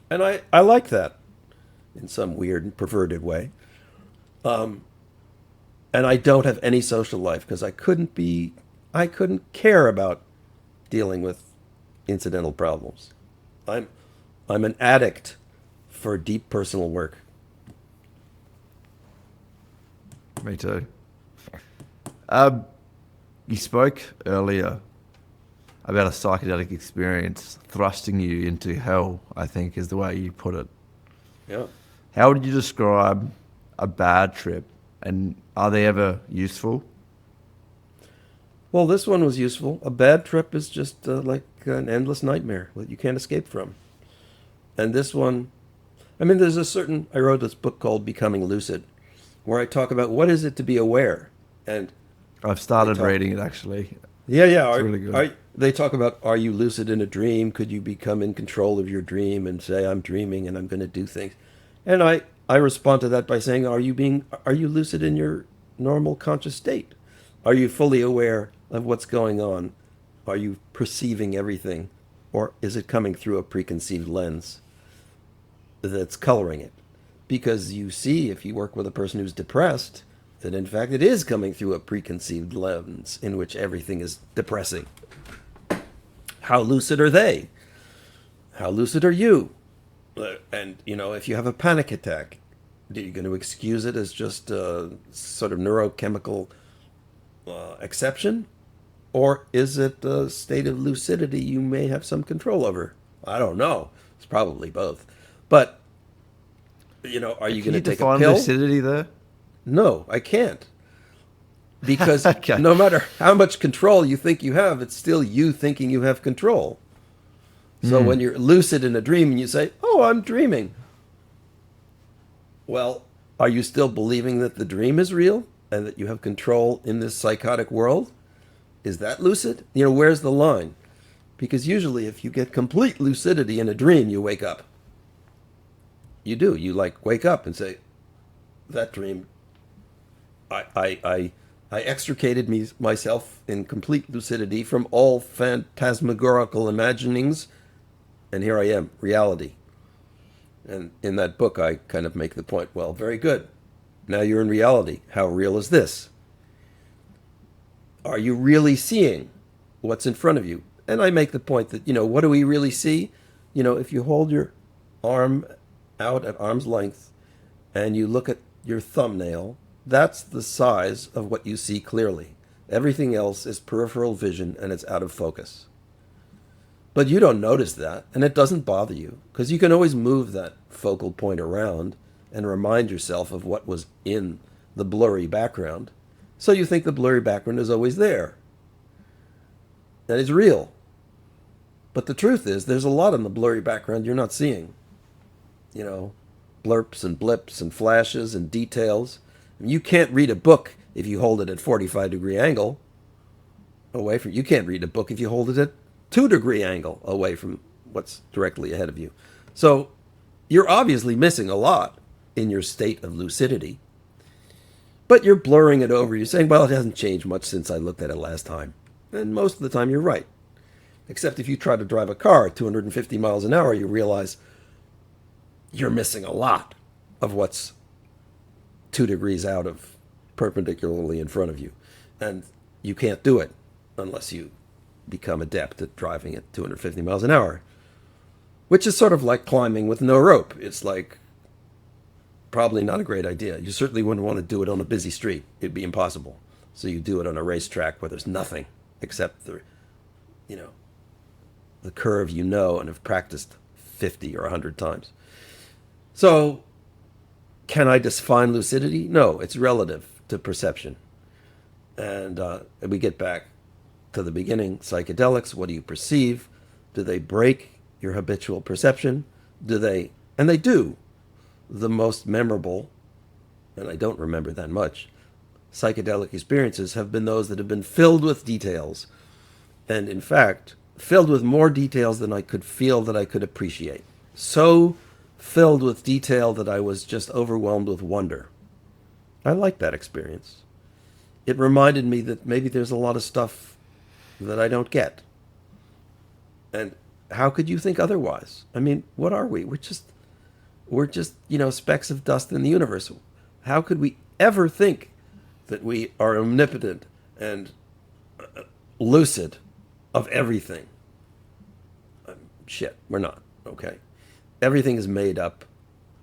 Speaker 2: And I like that in some weird and perverted way. And I don't have any social life because I couldn't care about dealing with incidental problems. I'm an addict for deep personal work.
Speaker 1: Me too. You spoke earlier about a psychedelic experience thrusting you into hell, I think is the way you put it.
Speaker 2: Yeah.
Speaker 1: How would you describe a bad trip, and are they ever useful?
Speaker 2: Well, this one was useful. A bad trip is just like an endless nightmare that you can't escape from. And this one, I wrote this book called Becoming Lucid, where I talk about what is it to be aware. And
Speaker 1: I've started reading it, actually.
Speaker 2: Yeah.
Speaker 1: It's really good.
Speaker 2: They talk about, are you lucid in a dream? Could you become in control of your dream and say, I'm dreaming and I'm going to do things? And I respond to that by saying, are you lucid in your normal conscious state? Are you fully aware of what's going on? Are you perceiving everything? Or is it coming through a preconceived lens that's coloring it? Because you see, if you work with a person who's depressed, that in fact it is coming through a preconceived lens in which everything is depressing. how lucid are they? How lucid are you? And, if you have a panic attack, are you going to excuse it as just a sort of neurochemical exception? Or is it a state of lucidity you may have some control over? I don't know. It's probably both. But, are you going to take a
Speaker 1: define
Speaker 2: pill?
Speaker 1: lucidity there?
Speaker 2: No, I can't. Because
Speaker 1: Okay.
Speaker 2: no matter how much control you think you have, it's still you thinking you have control. So when you're lucid in a dream and you say, "Oh, I'm dreaming," well, are you still believing that the dream is real and that you have control in this psychotic world? Is that lucid? Where's the line? Because usually if you get complete lucidity in a dream, you wake up. You do. You wake up and say, that dream, I extricated myself in complete lucidity from all phantasmagorical imaginings, and here I am, reality. And in that book, I kind of make the point, well, very good. Now you're in reality. How real is this? Are you really seeing what's in front of you? And I make the point that, what do we really see? If you hold your arm out at arm's length and you look at your thumbnail, that's the size of what you see clearly. Everything else is peripheral vision and it's out of focus. But you don't notice that, and it doesn't bother you, because you can always move that focal point around and remind yourself of what was in the blurry background. So you think the blurry background is always there. That is real. But the truth is, there's a lot in the blurry background you're not seeing. Blurps and blips and flashes and details. You can't read a book if you hold it at 45-degree angle away from you. Can't read a book if you hold it at 2-degree angle away from what's directly ahead of you. So you're obviously missing a lot in your state of lucidity. But you're blurring it over. You're saying, well, it hasn't changed much since I looked at it last time. And most of the time you're right. Except if you try to drive a car at 250 miles an hour, you realize you're missing a lot of what's 2 degrees out of perpendicularly in front of you. And you can't do it unless you become adept at driving at 250 miles an hour, which is sort of like climbing with no rope. It's probably not a great idea. You certainly wouldn't want to do it on a busy street. It'd be impossible. So you do it on a racetrack where there's nothing except the curve and have practiced 50 or 100 times. So can I define lucidity? No, it's relative to perception. And we get back to the beginning. Psychedelics, what do you perceive? Do they break your habitual perception? Do they? And they do. The most memorable, and I don't remember that much, psychedelic experiences have been those that have been filled with details. And in fact, filled with more details than I could feel that I could appreciate. So filled with detail that I was just overwhelmed with wonder. I like that experience. It reminded me that maybe there's a lot of stuff that I don't get. And how could you think otherwise? I mean, what are we? We're just specks of dust in the universe. How could we ever think that we are omnipotent and lucid of everything? Shit, we're not, okay? Everything is made up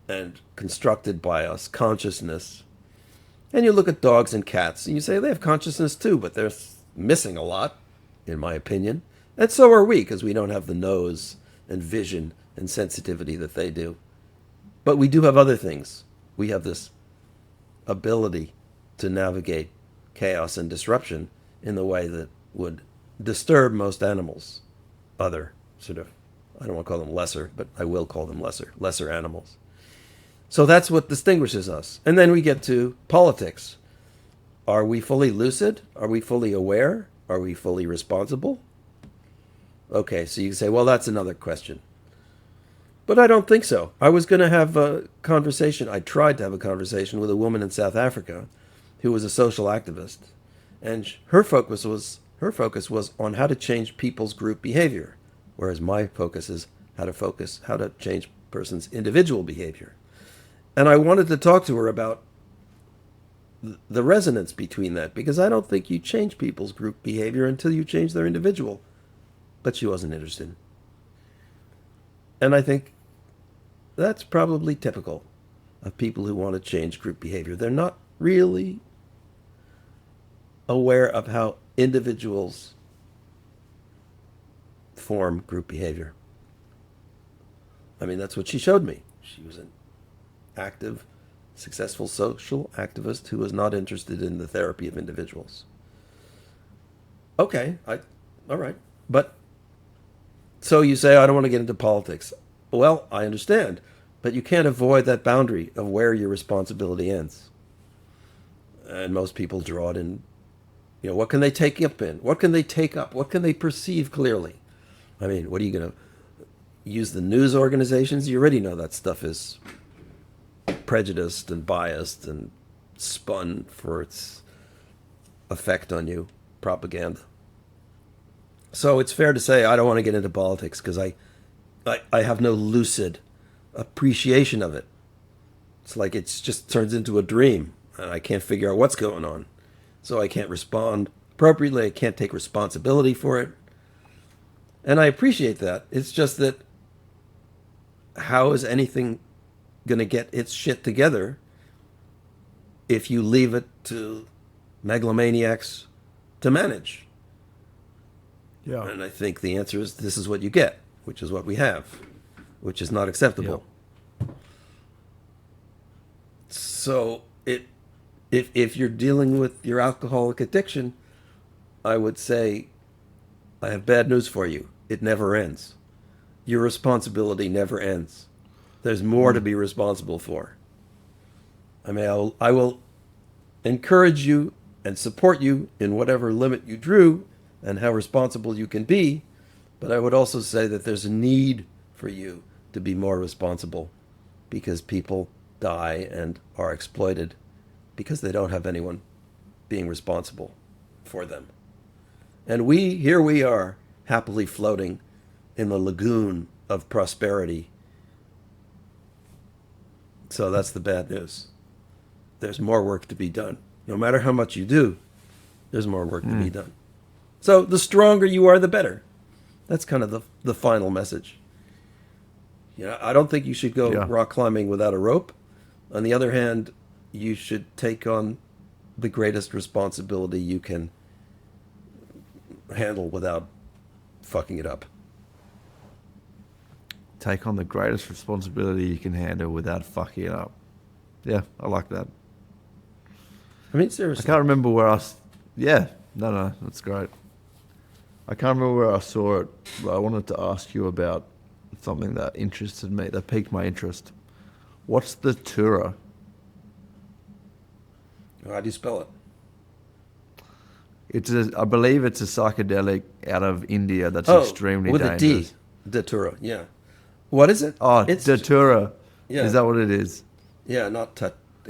Speaker 2: and constructed by us, consciousness. And you look at dogs and cats and you say they have consciousness too, but they're missing a lot, in my opinion. And so are we, because we don't have the nose and vision and sensitivity that they do. But we do have other things. We have this ability to navigate chaos and disruption in the way that would disturb most animals. Other sort of, I don't want to call them lesser, but I will call them lesser animals. So that's what distinguishes us. And then we get to politics. Are we fully lucid? Are we fully aware? Are we fully responsible? Okay, so you say, well, that's another question. But I don't think so. I was going to have a conversation. I tried to have a conversation with a woman in South Africa who was a social activist. And her focus was on how to change people's group behavior, whereas my focus is how to change person's individual behavior. And I wanted to talk to her about the resonance between that, because I don't think you change people's group behavior until you change their individual but she wasn't interested. And I think that's probably typical of people who want to change group behavior. They're not really aware of how individuals form group behavior. I mean, that's what she showed me. She was an active, successful social activist who was not interested in the therapy of individuals. Okay, all right. But, so you say, I don't want to get into politics. Well, I understand. But you can't avoid that boundary of where your responsibility ends. And most people draw it in, what can they take up in? What can they take up? What can they perceive clearly? I mean, what are you going to use the news organizations? You already know that stuff is prejudiced and biased and spun for its effect on you, propaganda. So it's fair to say I don't want to get into politics because I have no lucid appreciation of it. It's like it just turns into a dream and I can't figure out what's going on. So I can't respond appropriately. I can't take responsibility for it. And I appreciate that. It's just that how is anything going to get its shit together if you leave it to megalomaniacs to manage?
Speaker 1: Yeah.
Speaker 2: And I think the answer is this is what you get, which is what we have, which is not acceptable. Yeah. So if you're dealing with your alcoholic addiction, I would say, I have bad news for you. It never ends. Your responsibility never ends. There's more to be responsible for. I mean, I will encourage you and support you in whatever limit you drew and how responsible you can be, but I would also say that there's a need for you to be more responsible because people die and are exploited because they don't have anyone being responsible for them. And here we are, happily floating in the lagoon of prosperity. So that's the bad news. There's more work to be done. No matter how much you do, there's more work to be done. So the stronger you are, the better. That's kind of the final message. I don't think you should go rock climbing without a rope. On the other hand, you should take on the greatest responsibility you can handle without fucking it up.
Speaker 1: Take on the greatest responsibility you can handle without fucking it up. Yeah, I like that.
Speaker 2: I mean, seriously.
Speaker 1: I can't remember where Yeah, no, that's great. I can't remember where I saw it, but I wanted to ask you about something that interested me, that piqued my interest. What's the Tura?
Speaker 2: How do you spell it?
Speaker 1: I believe it's a psychedelic out of India that's extremely
Speaker 2: with
Speaker 1: dangerous.
Speaker 2: With a D. Datura, yeah. What is it?
Speaker 1: Oh, it's Datura. Yeah. Is that what it is?
Speaker 2: Yeah, not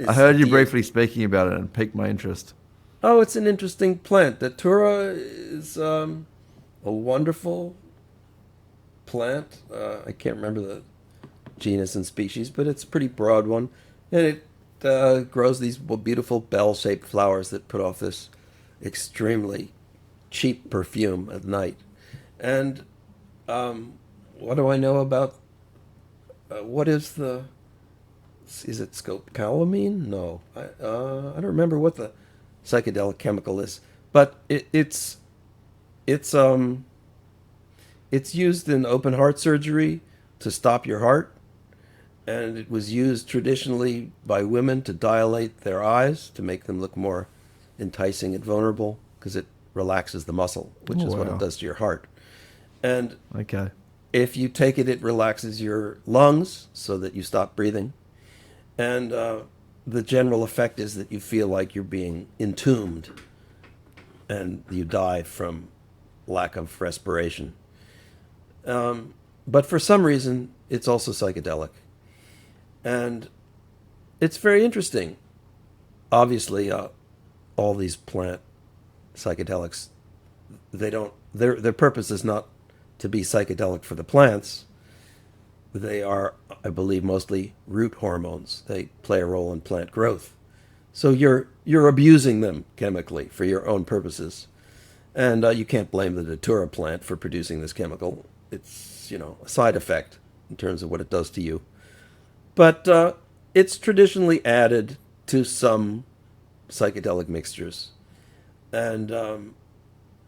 Speaker 1: I heard you briefly speaking about it and piqued my interest.
Speaker 2: Oh, it's an interesting plant. Datura is a wonderful plant. I can't remember the genus and species, but it's a pretty broad one. And it grows these beautiful bell-shaped flowers that put off this extremely cheap perfume at night. And what do I know about what is it scopolamine? No, I don't remember what the psychedelic chemical is, but it's used in open heart surgery to stop your heart, and it was used traditionally by women to dilate their eyes to make them look more enticing and vulnerable because it relaxes the muscle, which is what it does to your heart. And if you take it, it relaxes your lungs so that you stop breathing. And the general effect is that you feel like you're being entombed and you die from lack of respiration. But for some reason, it's also psychedelic. And it's very interesting. Obviously, all these plant psychedelics, their purpose is not to be psychedelic for the plants. They are, I believe, mostly root hormones. They play a role in plant growth. So you're abusing them chemically for your own purposes. And you can't blame the datura plant for producing this chemical. It's, a side effect in terms of what it does to you. But it's traditionally added to some psychedelic mixtures. And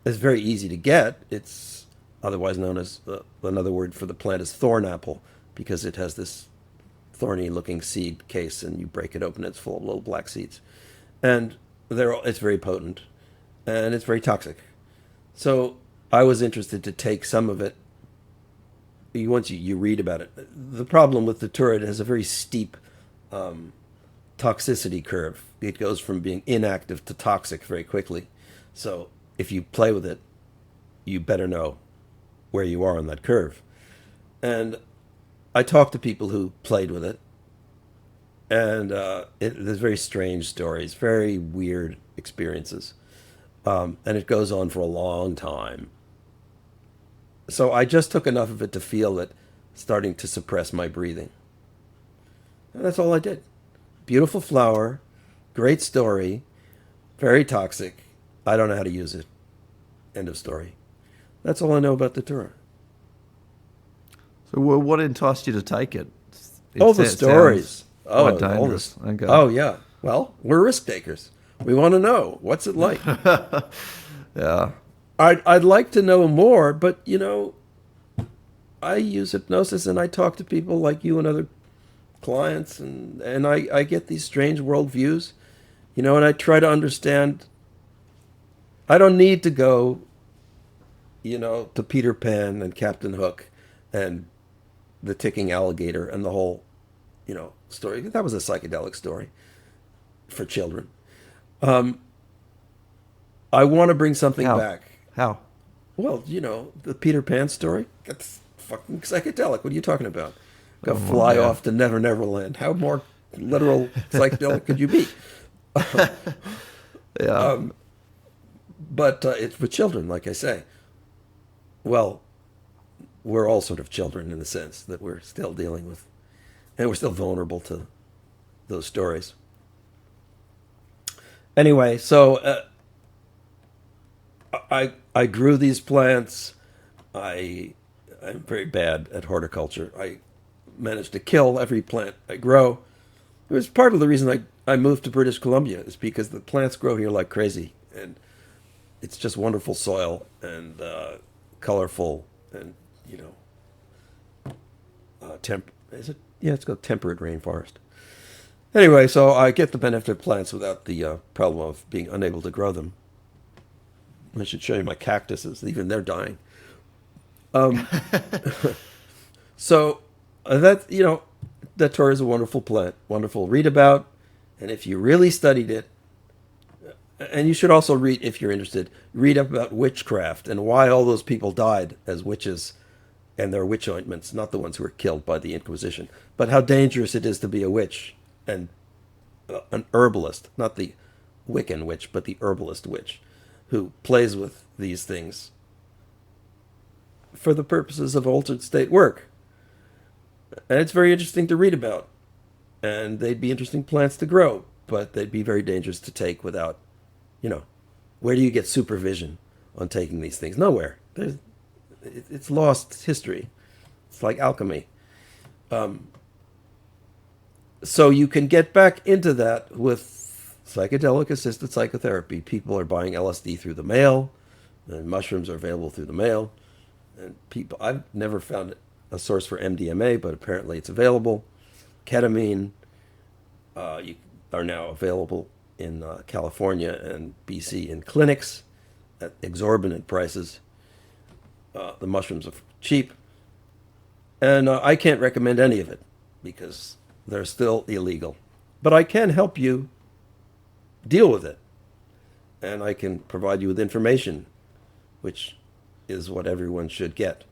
Speaker 2: it's very easy to get. It's otherwise known as, another word for the plant is thorn apple, because it has this thorny looking seed case, and you break it open, it's full of little black seeds. And it's very potent, and it's very toxic. So I was interested to take some of it. Once you read about it, the problem with the datura, it has a very steep toxicity curve. It goes from being inactive to toxic very quickly. So if you play with it, you better know where you are on that curve. And I talked to people who played with it, and there's very strange stories, very weird experiences, and it goes on for a long time. So I just took enough of it to feel it starting to suppress my breathing. And that's all I did. Beautiful flower, great story, very toxic. I don't know how to use it. End of story. That's all I know about the datura.
Speaker 1: So what enticed you to take it?
Speaker 2: The stories.
Speaker 1: Quite dangerous. Okay.
Speaker 2: Oh, yeah. Well, we're risk takers. We want to know. What's it like?
Speaker 1: Yeah.
Speaker 2: I'd like to know more, but, I use hypnosis and I talk to people like you and other clients, and I get these strange worldviews, and I try to understand. I don't need to go, to Peter Pan and Captain Hook and the ticking alligator and the whole, story. That was a psychedelic story for children. I want to bring something back.
Speaker 1: How?
Speaker 2: Well, the Peter Pan story. That's fucking psychedelic. What are you talking about? Go fly off to Never Never Land. How more literal psychedelic could you be?
Speaker 1: Yeah.
Speaker 2: But it's for children, like I say. Well, we're all sort of children in the sense that we're still dealing with, and we're still vulnerable to those stories. Anyway, so I grew these plants. I'm very bad at horticulture. I managed to kill every plant I grow. It was part of the reason I moved to British Columbia, is because the plants grow here like crazy, and it's just wonderful soil and colorful, and is it? Yeah, it's got temperate rainforest. Anyway, so I get the benefit of plants without the problem of being unable to grow them. I should show you my cactuses. Even they're dying. So that datura is a wonderful plant, wonderful to read about, and if you really studied it, and you should also read, if you're interested, read up about witchcraft and why all those people died as witches and their witch ointments, not the ones who were killed by the Inquisition, but how dangerous it is to be a witch and an herbalist, not the Wiccan witch, but the herbalist witch, who plays with these things for the purposes of altered state work. And it's very interesting to read about. And they'd be interesting plants to grow, but they'd be very dangerous to take without, where do you get supervision on taking these things? Nowhere. It's lost history. It's like alchemy. So you can get back into that with psychedelic-assisted psychotherapy. People are buying LSD through the mail, and mushrooms are available through the mail. And I've never found a source for MDMA, but apparently it's available. Ketamine are now available in California and BC in clinics at exorbitant prices. The mushrooms are cheap. And I can't recommend any of it because they're still illegal. But I can help you deal with it. And I can provide you with information, which is what everyone should get,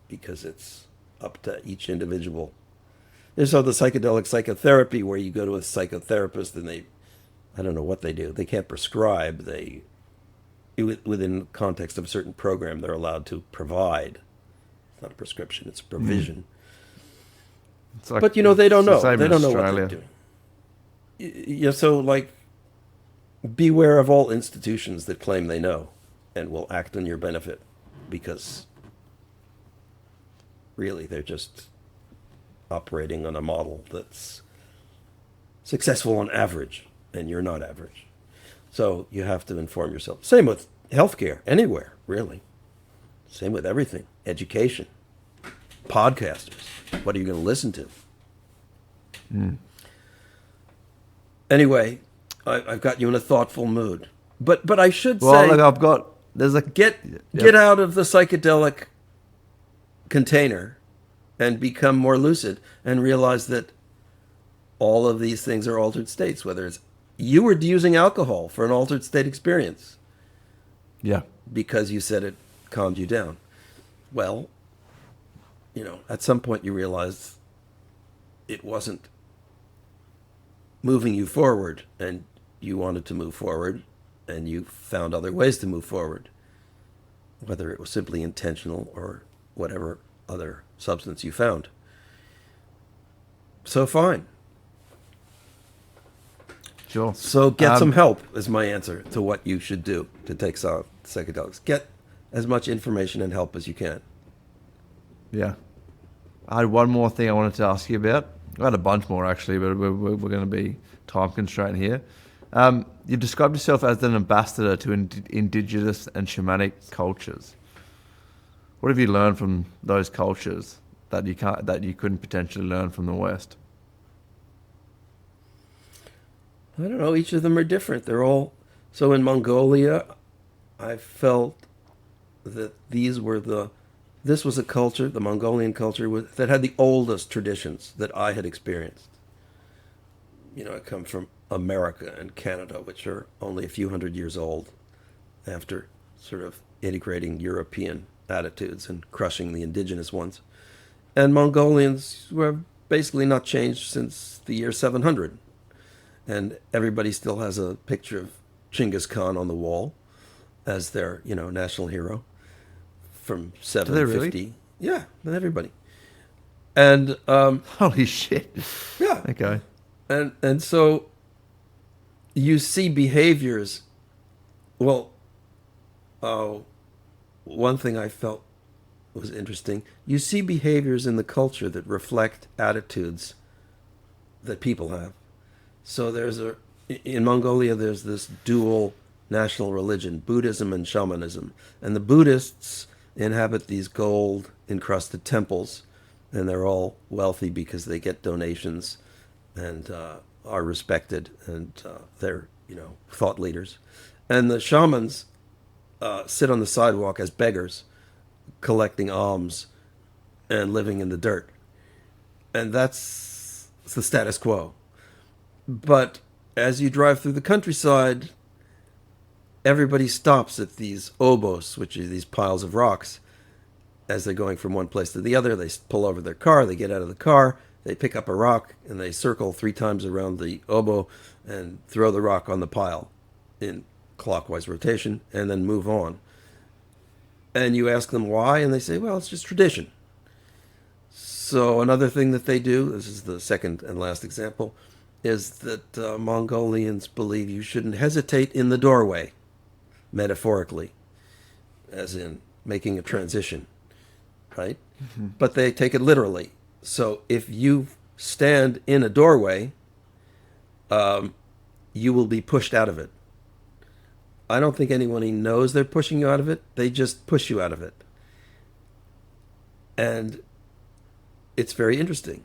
Speaker 2: because it's up to each individual. There's also the psychedelic psychotherapy, where you go to a psychotherapist and I don't know what they do. They can't prescribe. Within the context of a certain program, they're allowed to provide. It's not a prescription, it's a provision.
Speaker 1: Like,
Speaker 2: but, they don't know.
Speaker 1: They
Speaker 2: don't know what they're doing. Yeah, so, beware of all institutions that claim they know and will act in your benefit, because really they're just operating on a model that's successful on average, and you're not average. So you have to inform yourself. Same with healthcare, anywhere, really. Same with everything. Education, podcasters. What are you going to listen to? Anyway, I've got you in a thoughtful mood. But I should say,
Speaker 1: look, I've got there's a
Speaker 2: get out of the psychedelic container and become more lucid, and realize that all of these things are altered states. Whether it's you were using alcohol for an altered state experience,
Speaker 1: yeah,
Speaker 2: because you said it calmed you down. Well, at some point you realized it wasn't moving you forward, and you wanted to move forward, and you found other ways to move forward, whether it was simply intentional or whatever other substance you found. So fine.
Speaker 1: sure.
Speaker 2: So get some help is my answer to what you should do to take psychedelics. Get as much information and help as you can.
Speaker 1: Yeah. I had one more thing I wanted to ask you about. I had a bunch more, actually, but we're going to be time constrained here. You've described yourself as an ambassador to indigenous and shamanic cultures. What have you learned from those cultures that you couldn't potentially learn from the West?
Speaker 2: I don't know. Each of them are different. They're all... So in Mongolia, I felt that this was a culture, the Mongolian culture, that had the oldest traditions that I had experienced. I come from America and Canada, which are only a few hundred years old, after sort of integrating European attitudes and crushing the indigenous ones. And Mongolians were basically not changed since the year 700. And everybody still has a picture of Genghis Khan on the wall as their, national hero from 750.
Speaker 1: Really?
Speaker 2: Yeah, everybody. And
Speaker 1: Holy shit.
Speaker 2: yeah.
Speaker 1: Okay.
Speaker 2: And so you see behaviors. Well, one thing I felt was interesting. You see behaviors in the culture that reflect attitudes that people have. So in Mongolia, there's this dual national religion, Buddhism and shamanism. And the Buddhists inhabit these gold-encrusted temples, and they're all wealthy because they get donations and are respected, and they're, thought leaders. And the shamans sit on the sidewalk as beggars, collecting alms and living in the dirt. And that's the status quo. But as you drive through the countryside, everybody stops at these obos, which are these piles of rocks. As they're going from one place to the other, they pull over their car, they get out of the car, they pick up a rock, and they circle 3 times around the obo and throw the rock on the pile in clockwise rotation, and then move on. And you ask them why, and they say, well, it's just tradition. So another thing that they do, this is the second and last example, is that Mongolians believe you shouldn't hesitate in the doorway, metaphorically, as in making a transition, right? Mm-hmm. But they take it literally. So if you stand in a doorway, you will be pushed out of it. I don't think anyone knows they're pushing you out of it. They just push you out of it. And it's very interesting.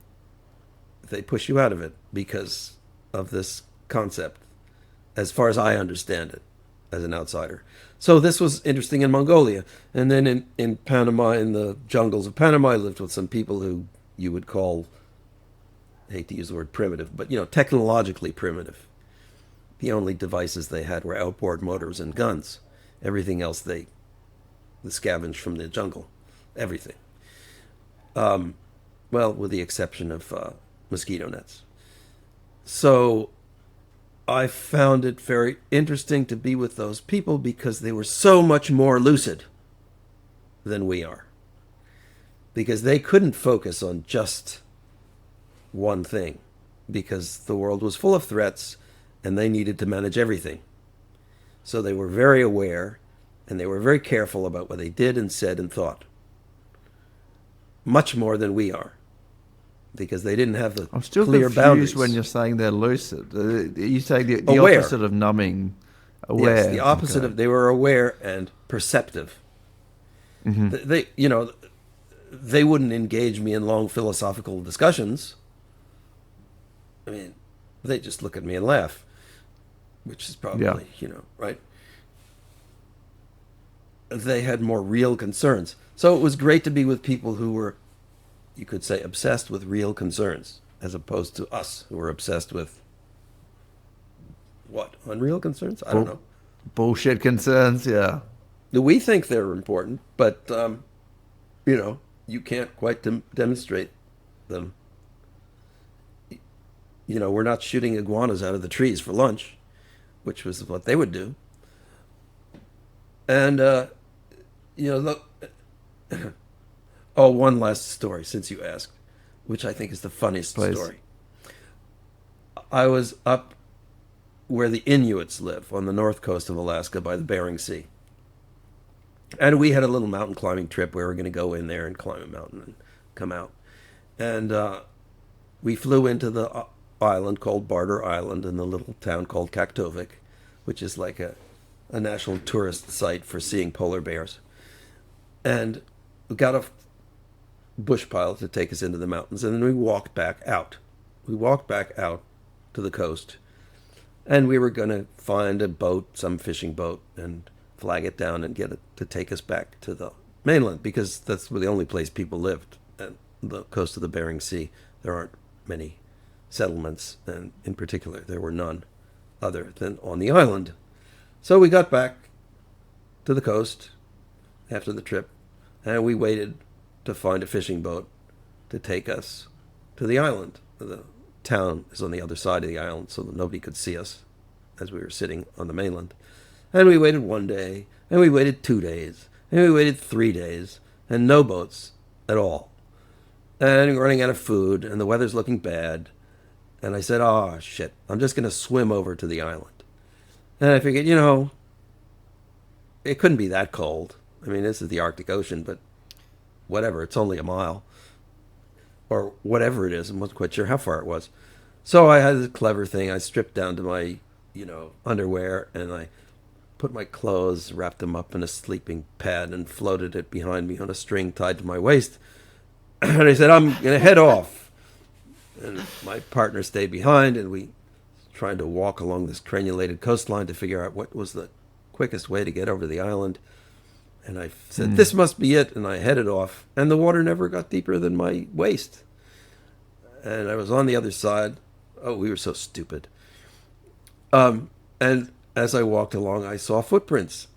Speaker 2: They push you out of it because of this concept, as far as I understand it, as an outsider. So this was interesting in Mongolia. And then in Panama, in the jungles of Panama, I lived with some people who you would call, I hate to use the word primitive, but, technologically primitive. The only devices they had were outboard motors and guns. Everything else they scavenged from the jungle. Everything. Well, with the exception of mosquito nets. So I found it very interesting to be with those people because they were so much more lucid than we are. Because they couldn't focus on just one thing, because the world was full of threats and they needed to manage everything. So they were very aware, And they were very careful about what they did and said and thought. Much more than we are. Because they didn't have the
Speaker 1: I'm still
Speaker 2: clear
Speaker 1: confused
Speaker 2: boundaries.
Speaker 1: when you're saying they're lucid. You say the
Speaker 2: Aware.
Speaker 1: opposite of numbing. Aware.
Speaker 2: Yes, the opposite
Speaker 1: Okay.
Speaker 2: of, they were aware and perceptive.
Speaker 1: Mm-hmm.
Speaker 2: They wouldn't engage me in long philosophical discussions. I mean, they just look at me and laugh, which is probably, right? They had more real concerns. So it was great to be with people who were, you could say, obsessed with real concerns, as opposed to us who were obsessed with what? Unreal concerns? I don't know.
Speaker 1: Bullshit concerns, yeah.
Speaker 2: We think they're important, but, you can't quite demonstrate them. We're not shooting iguanas out of the trees for lunch, which was what they would do. And, look. Oh, one last story, since you asked, which I think is the funniest
Speaker 1: Please.
Speaker 2: story. I was up where the Inuits live, on the north coast of Alaska by the Bering Sea. And we had a little mountain climbing trip where we were going to go in there and climb a mountain and come out. And we flew into the island called Barter Island in the little town called Kaktovik, which is like a national tourist site for seeing polar bears. And we got a bush pilot to take us into the mountains, and then we walked back out. We walked back out to the coast, and we were going to find a boat, some fishing boat, and flag it down and get it to take us back to the mainland, because that's where the only place people lived, at the coast of the Bering Sea. There aren't many settlements, and in particular, there were none other than on the island. So we got back to the coast after the trip, and we waited to find a fishing boat to take us to the island. The town is on the other side of the island, so that nobody could see us as we were sitting on the mainland. And we waited 1 day, and we waited 2 days, and we waited 3 days, and no boats at all. And we're running out of food, and the weather's looking bad. And I said, oh, shit, I'm just going to swim over to the island. And I figured, it couldn't be that cold. I mean, this is the Arctic Ocean, but whatever, it's only a mile. Or whatever it is, I wasn't quite sure how far it was. So I had this clever thing. I stripped down to my, underwear, and I put my clothes, wrapped them up in a sleeping pad, and floated it behind me on a string tied to my waist. And I said, I'm going to head off. And my partner stayed behind, and we tried to walk along this crenulated coastline to figure out what was the quickest way to get over the island. And I said, this must be it. And I headed off. And the water never got deeper than my waist. And I was on the other side. Oh, we were so stupid. And as I walked along, I saw footprints.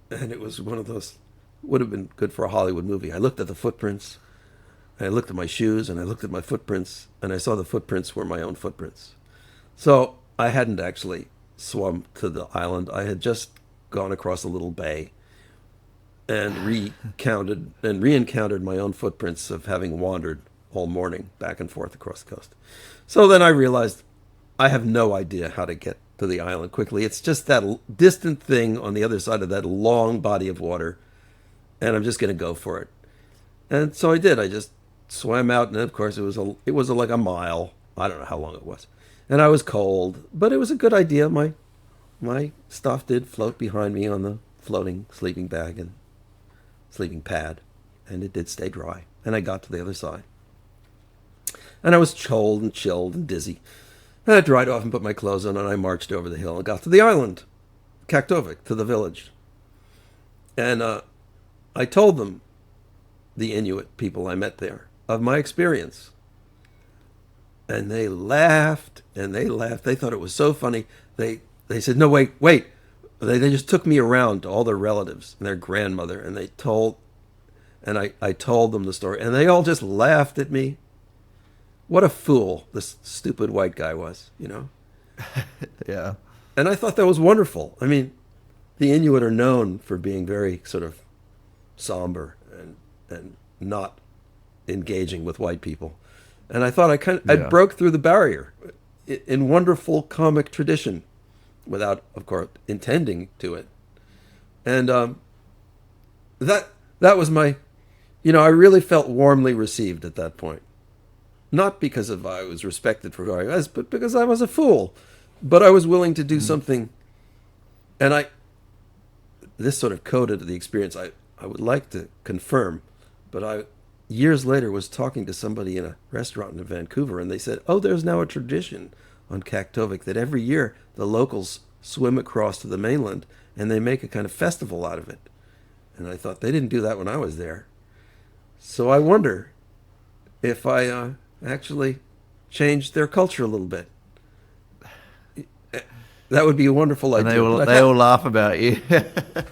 Speaker 2: And it was one of those, would have been good for a Hollywood movie. I looked at the footprints. And I looked at my shoes. And I looked at my footprints. And I saw the footprints were my own footprints. So I hadn't actually swum to the island. I had just gone across a little bay and re-encountered my own footprints of having wandered all morning back and forth across the coast. So then I realized I have no idea how to get to the island quickly. It's just that distant thing on the other side of that long body of water, and I'm just going to go for it. And so I did. I just swam out, and of course it was like a mile. I don't know how long it was. And I was cold, but it was a good idea. My stuff did float behind me on the floating sleeping bag and sleeping pad, and it did stay dry. And I got to the other side. And I was cold and chilled and dizzy. And I dried off and put my clothes on, and I marched over the hill and got to the island, Kaktovik, to the village. And I told them, the Inuit people I met there, of my experience. And they laughed, and they laughed. They thought it was so funny. They said, no, wait. They just took me around to all their relatives and their grandmother, and I told them the story, and they all just laughed at me. What a fool this stupid white guy was,
Speaker 1: Yeah.
Speaker 2: And I thought that was wonderful. I mean, the Inuit are known for being very sort of somber and not engaging with white people. And I thought I broke through the barrier in wonderful comic tradition without, of course, intending to it. And that was my, I really felt warmly received at that point. Not because of I was respected for who I was, but because I was a fool. But I was willing to do something. And this sort of coded the experience I would like to confirm. But I, years later, was talking to somebody in a restaurant in Vancouver, and they said, oh, there's now a tradition on Kaktovik that every year the locals swim across to the mainland, and they make a kind of festival out of it. And I thought, they didn't do that when I was there. So I wonder if I actually changed their culture a little bit. That would be a wonderful idea.
Speaker 1: And they all laugh about you.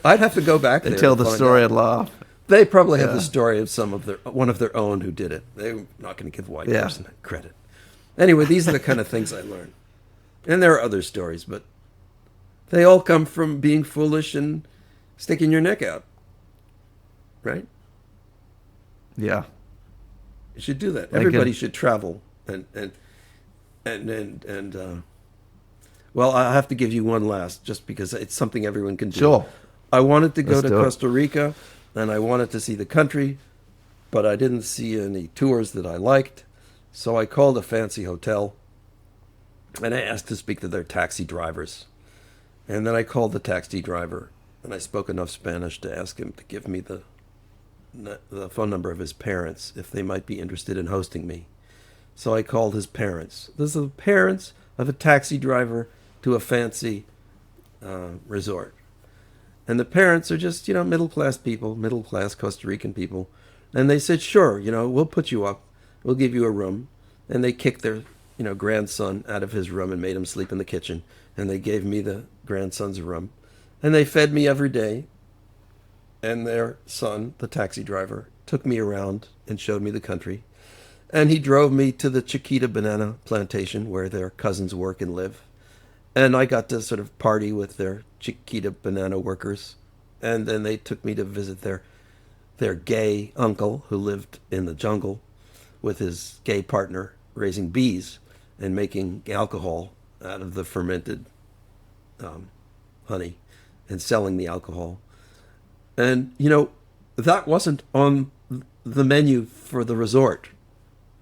Speaker 2: I'd have to go back there.
Speaker 1: They tell the story and laugh.
Speaker 2: They probably have the story of one of their own who did it. They're not going to give a white person credit. Anyway, these are the kind of things I learned. And there are other stories, but they all come from being foolish and sticking your neck out. Right?
Speaker 1: Yeah.
Speaker 2: You should do that. Everybody should travel and well, I have to give you one last, just because it's something everyone can do.
Speaker 1: Sure.
Speaker 2: I wanted to go
Speaker 1: Let's
Speaker 2: to
Speaker 1: do it.
Speaker 2: Costa Rica, and I wanted to see the country, but I didn't see any tours that I liked. So I called a fancy hotel, and I asked to speak to their taxi drivers. And then I called the taxi driver, and I spoke enough Spanish to ask him to give me the phone number of his parents, if they might be interested in hosting me. So I called his parents. This is the parents of a taxi driver to a fancy resort. And the parents are just, middle-class people, middle-class Costa Rican people. And they said, sure, we'll put you up. We'll give you a room. And they kicked their, grandson out of his room and made him sleep in the kitchen. And they gave me the grandson's room. And they fed me every day. And their son, the taxi driver, took me around and showed me the country. And he drove me to the Chiquita banana plantation where their cousins work and live. And I got to sort of party with their Chiquita banana workers. And then they took me to visit their gay uncle who lived in the jungle with his gay partner raising bees and making alcohol out of the fermented honey and selling the alcohol. And, that wasn't on the menu for the resort.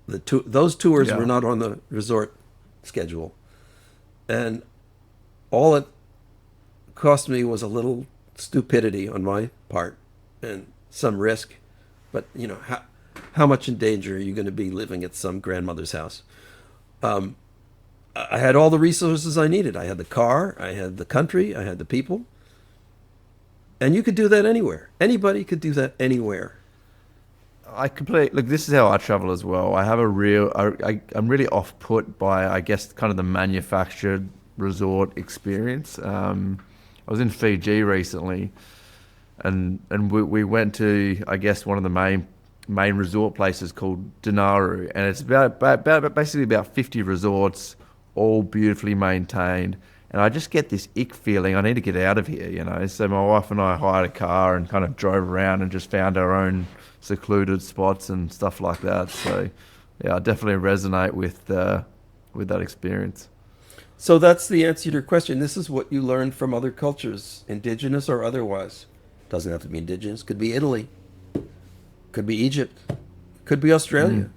Speaker 2: Those tours were not on the resort schedule. And all it cost me was a little stupidity on my part and some risk. But, how much in danger are you going to be living at some grandmother's house? I had all the resources I needed. I had the car, I had the country, I had the people. And you could do that anywhere. Anybody could do that anywhere.
Speaker 1: Look, this is how I travel as well. I have I'm really off-put by, I guess, kind of the manufactured resort experience. I was in Fiji recently, and we went to, I guess, one of the main resort places called Dinaru, and it's basically about 50 resorts, all beautifully maintained. And I just get this ick feeling, I need to get out of here, So my wife and I hired a car and kind of drove around and just found our own secluded spots and stuff like that. So, yeah, I definitely resonate with that experience.
Speaker 2: So that's the answer to your question. This is what you learn from other cultures, indigenous or otherwise. Doesn't have to be indigenous. Could be Italy. Could be Egypt. Could be Australia.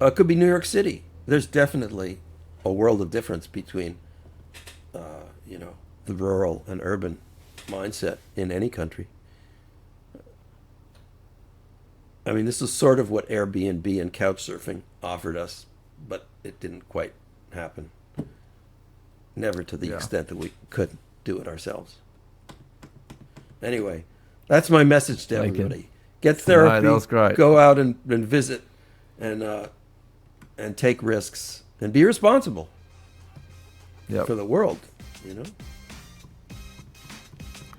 Speaker 2: Could be New York City. There's definitely a world of difference between, the rural and urban mindset in any country. I mean, this is sort of what Airbnb and couchsurfing offered us, but it didn't quite happen. Never to the extent that we could do it ourselves. Anyway, that's my message to everybody. Get therapy.
Speaker 1: That was great.
Speaker 2: Go out and visit, and take risks and be responsible for the world.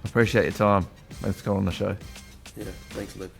Speaker 1: Appreciate your time. Thanks for coming on the show.
Speaker 2: Yeah, thanks, Luke.